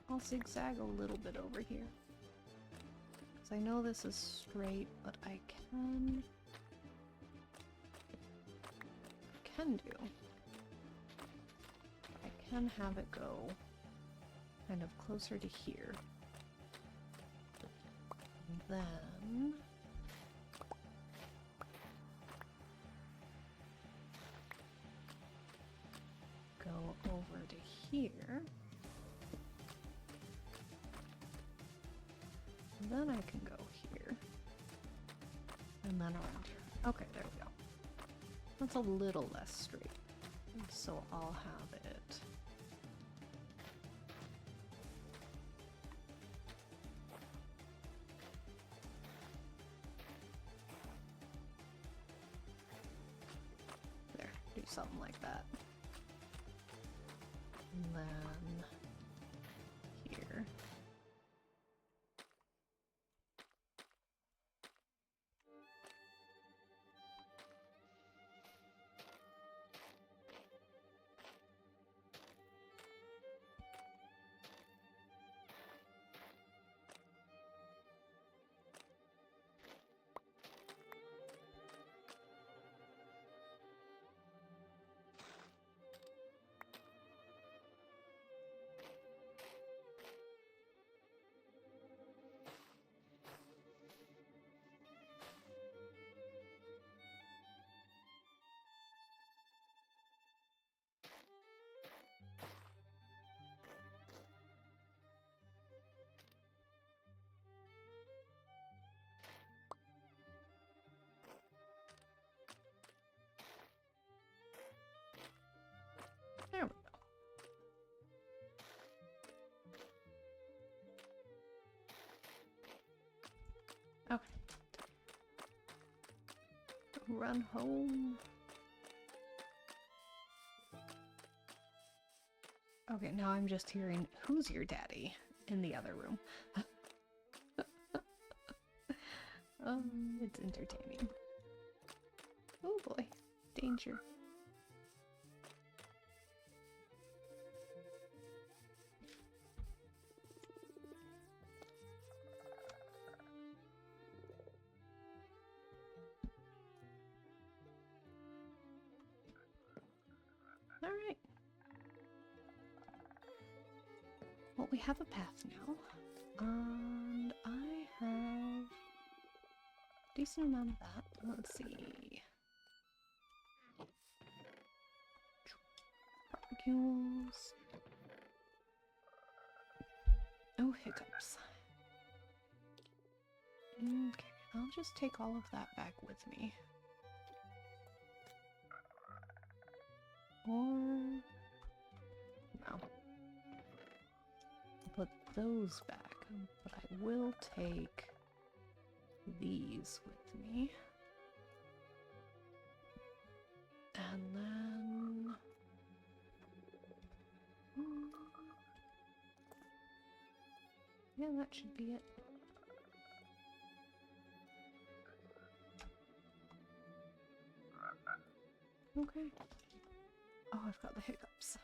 I'll zigzag a little bit over here. Because I know this is straight, but I can do. I can have it go kind of closer to here. And then go over to here. And then I can go here. And then around here. Okay, there we go. That's a little less straight. So I'll have it. There, do something like that. And then here. There we go. Okay. Run home. Okay, now I'm just hearing, "Who's your daddy?" in the other room. It's entertaining. Oh boy, danger. Alright. Well, we have a path now. And I have a decent amount of that. Let's see. Barbecues. Oh, hiccups. Okay, I'll just take all of that back with me. Or... no. I'll put those back, but I will take these with me. And then... yeah, that should be it. Okay. Oh, I've got the hiccups.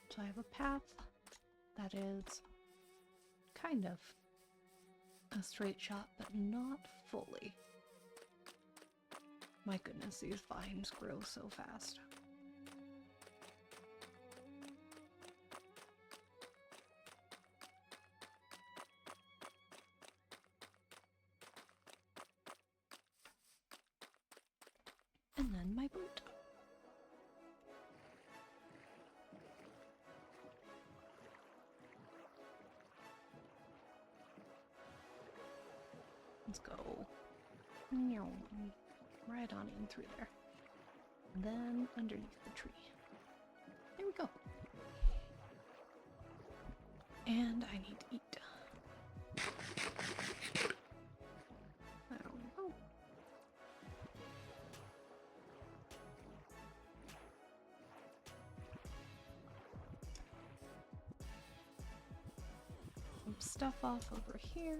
So I have a path that is kind of a straight shot, but not fully. My goodness, these vines grow so fast. And then my boot. Let's go. Right on in through there. And then underneath the tree. There we go. And I need to eat. There we go. Some stuff off over here.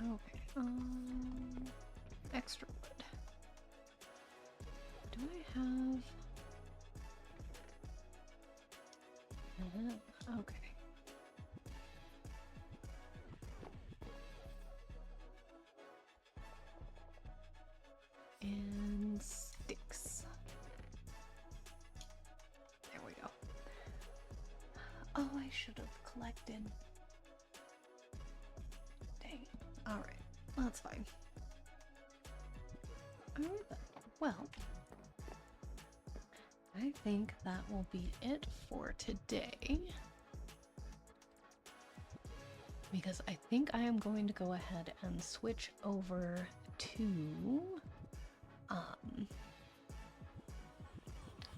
Okay, extra wood. Do I have... okay. And sticks. There we go. Oh, I should have collected. Dang. Alright, that's fine. Alright then. Well, I think that will be it for today. Because I think I am going to go ahead and switch over to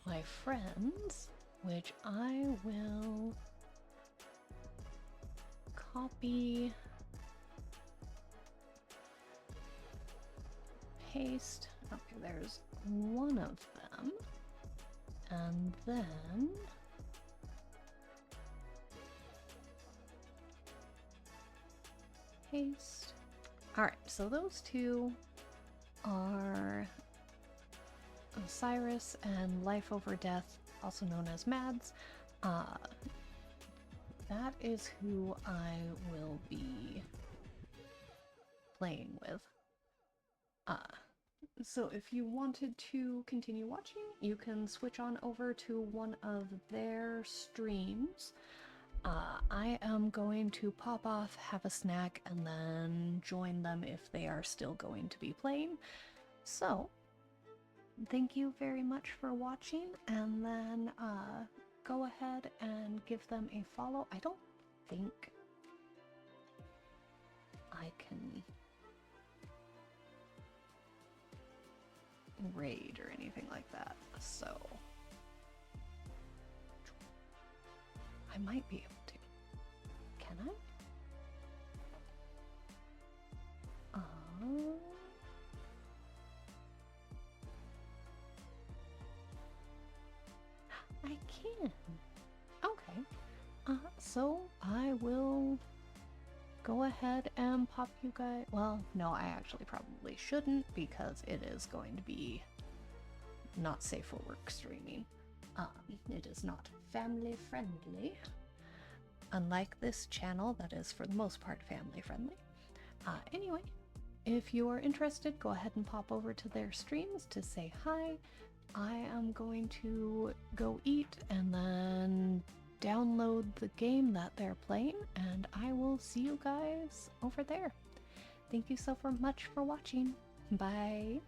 my friends, which I will copy, paste. Okay, there's one of them. And then paste. Alright, so those two are Cyrus and Life Over Death, also known as Mads. That is who I will be playing with. So if you wanted to continue watching, you can switch on over to one of their streams. I am going to pop off, have a snack, and then join them if they are still going to be playing. So, thank you very much for watching, and then go ahead and give them a follow. I don't think I can raid or anything like that, so I might be able to. Can I? I can. Okay. So I will go ahead and pop you guys. Well, no, I actually probably shouldn't because it is going to be not safe for work streaming. It is not family friendly. Unlike this channel, that is for the most part family friendly. Anyway, if you are interested, go ahead and pop over to their streams to say hi. I am going to go eat and then download the game that they're playing, and I will see you guys over there. Thank you so much for watching. Bye.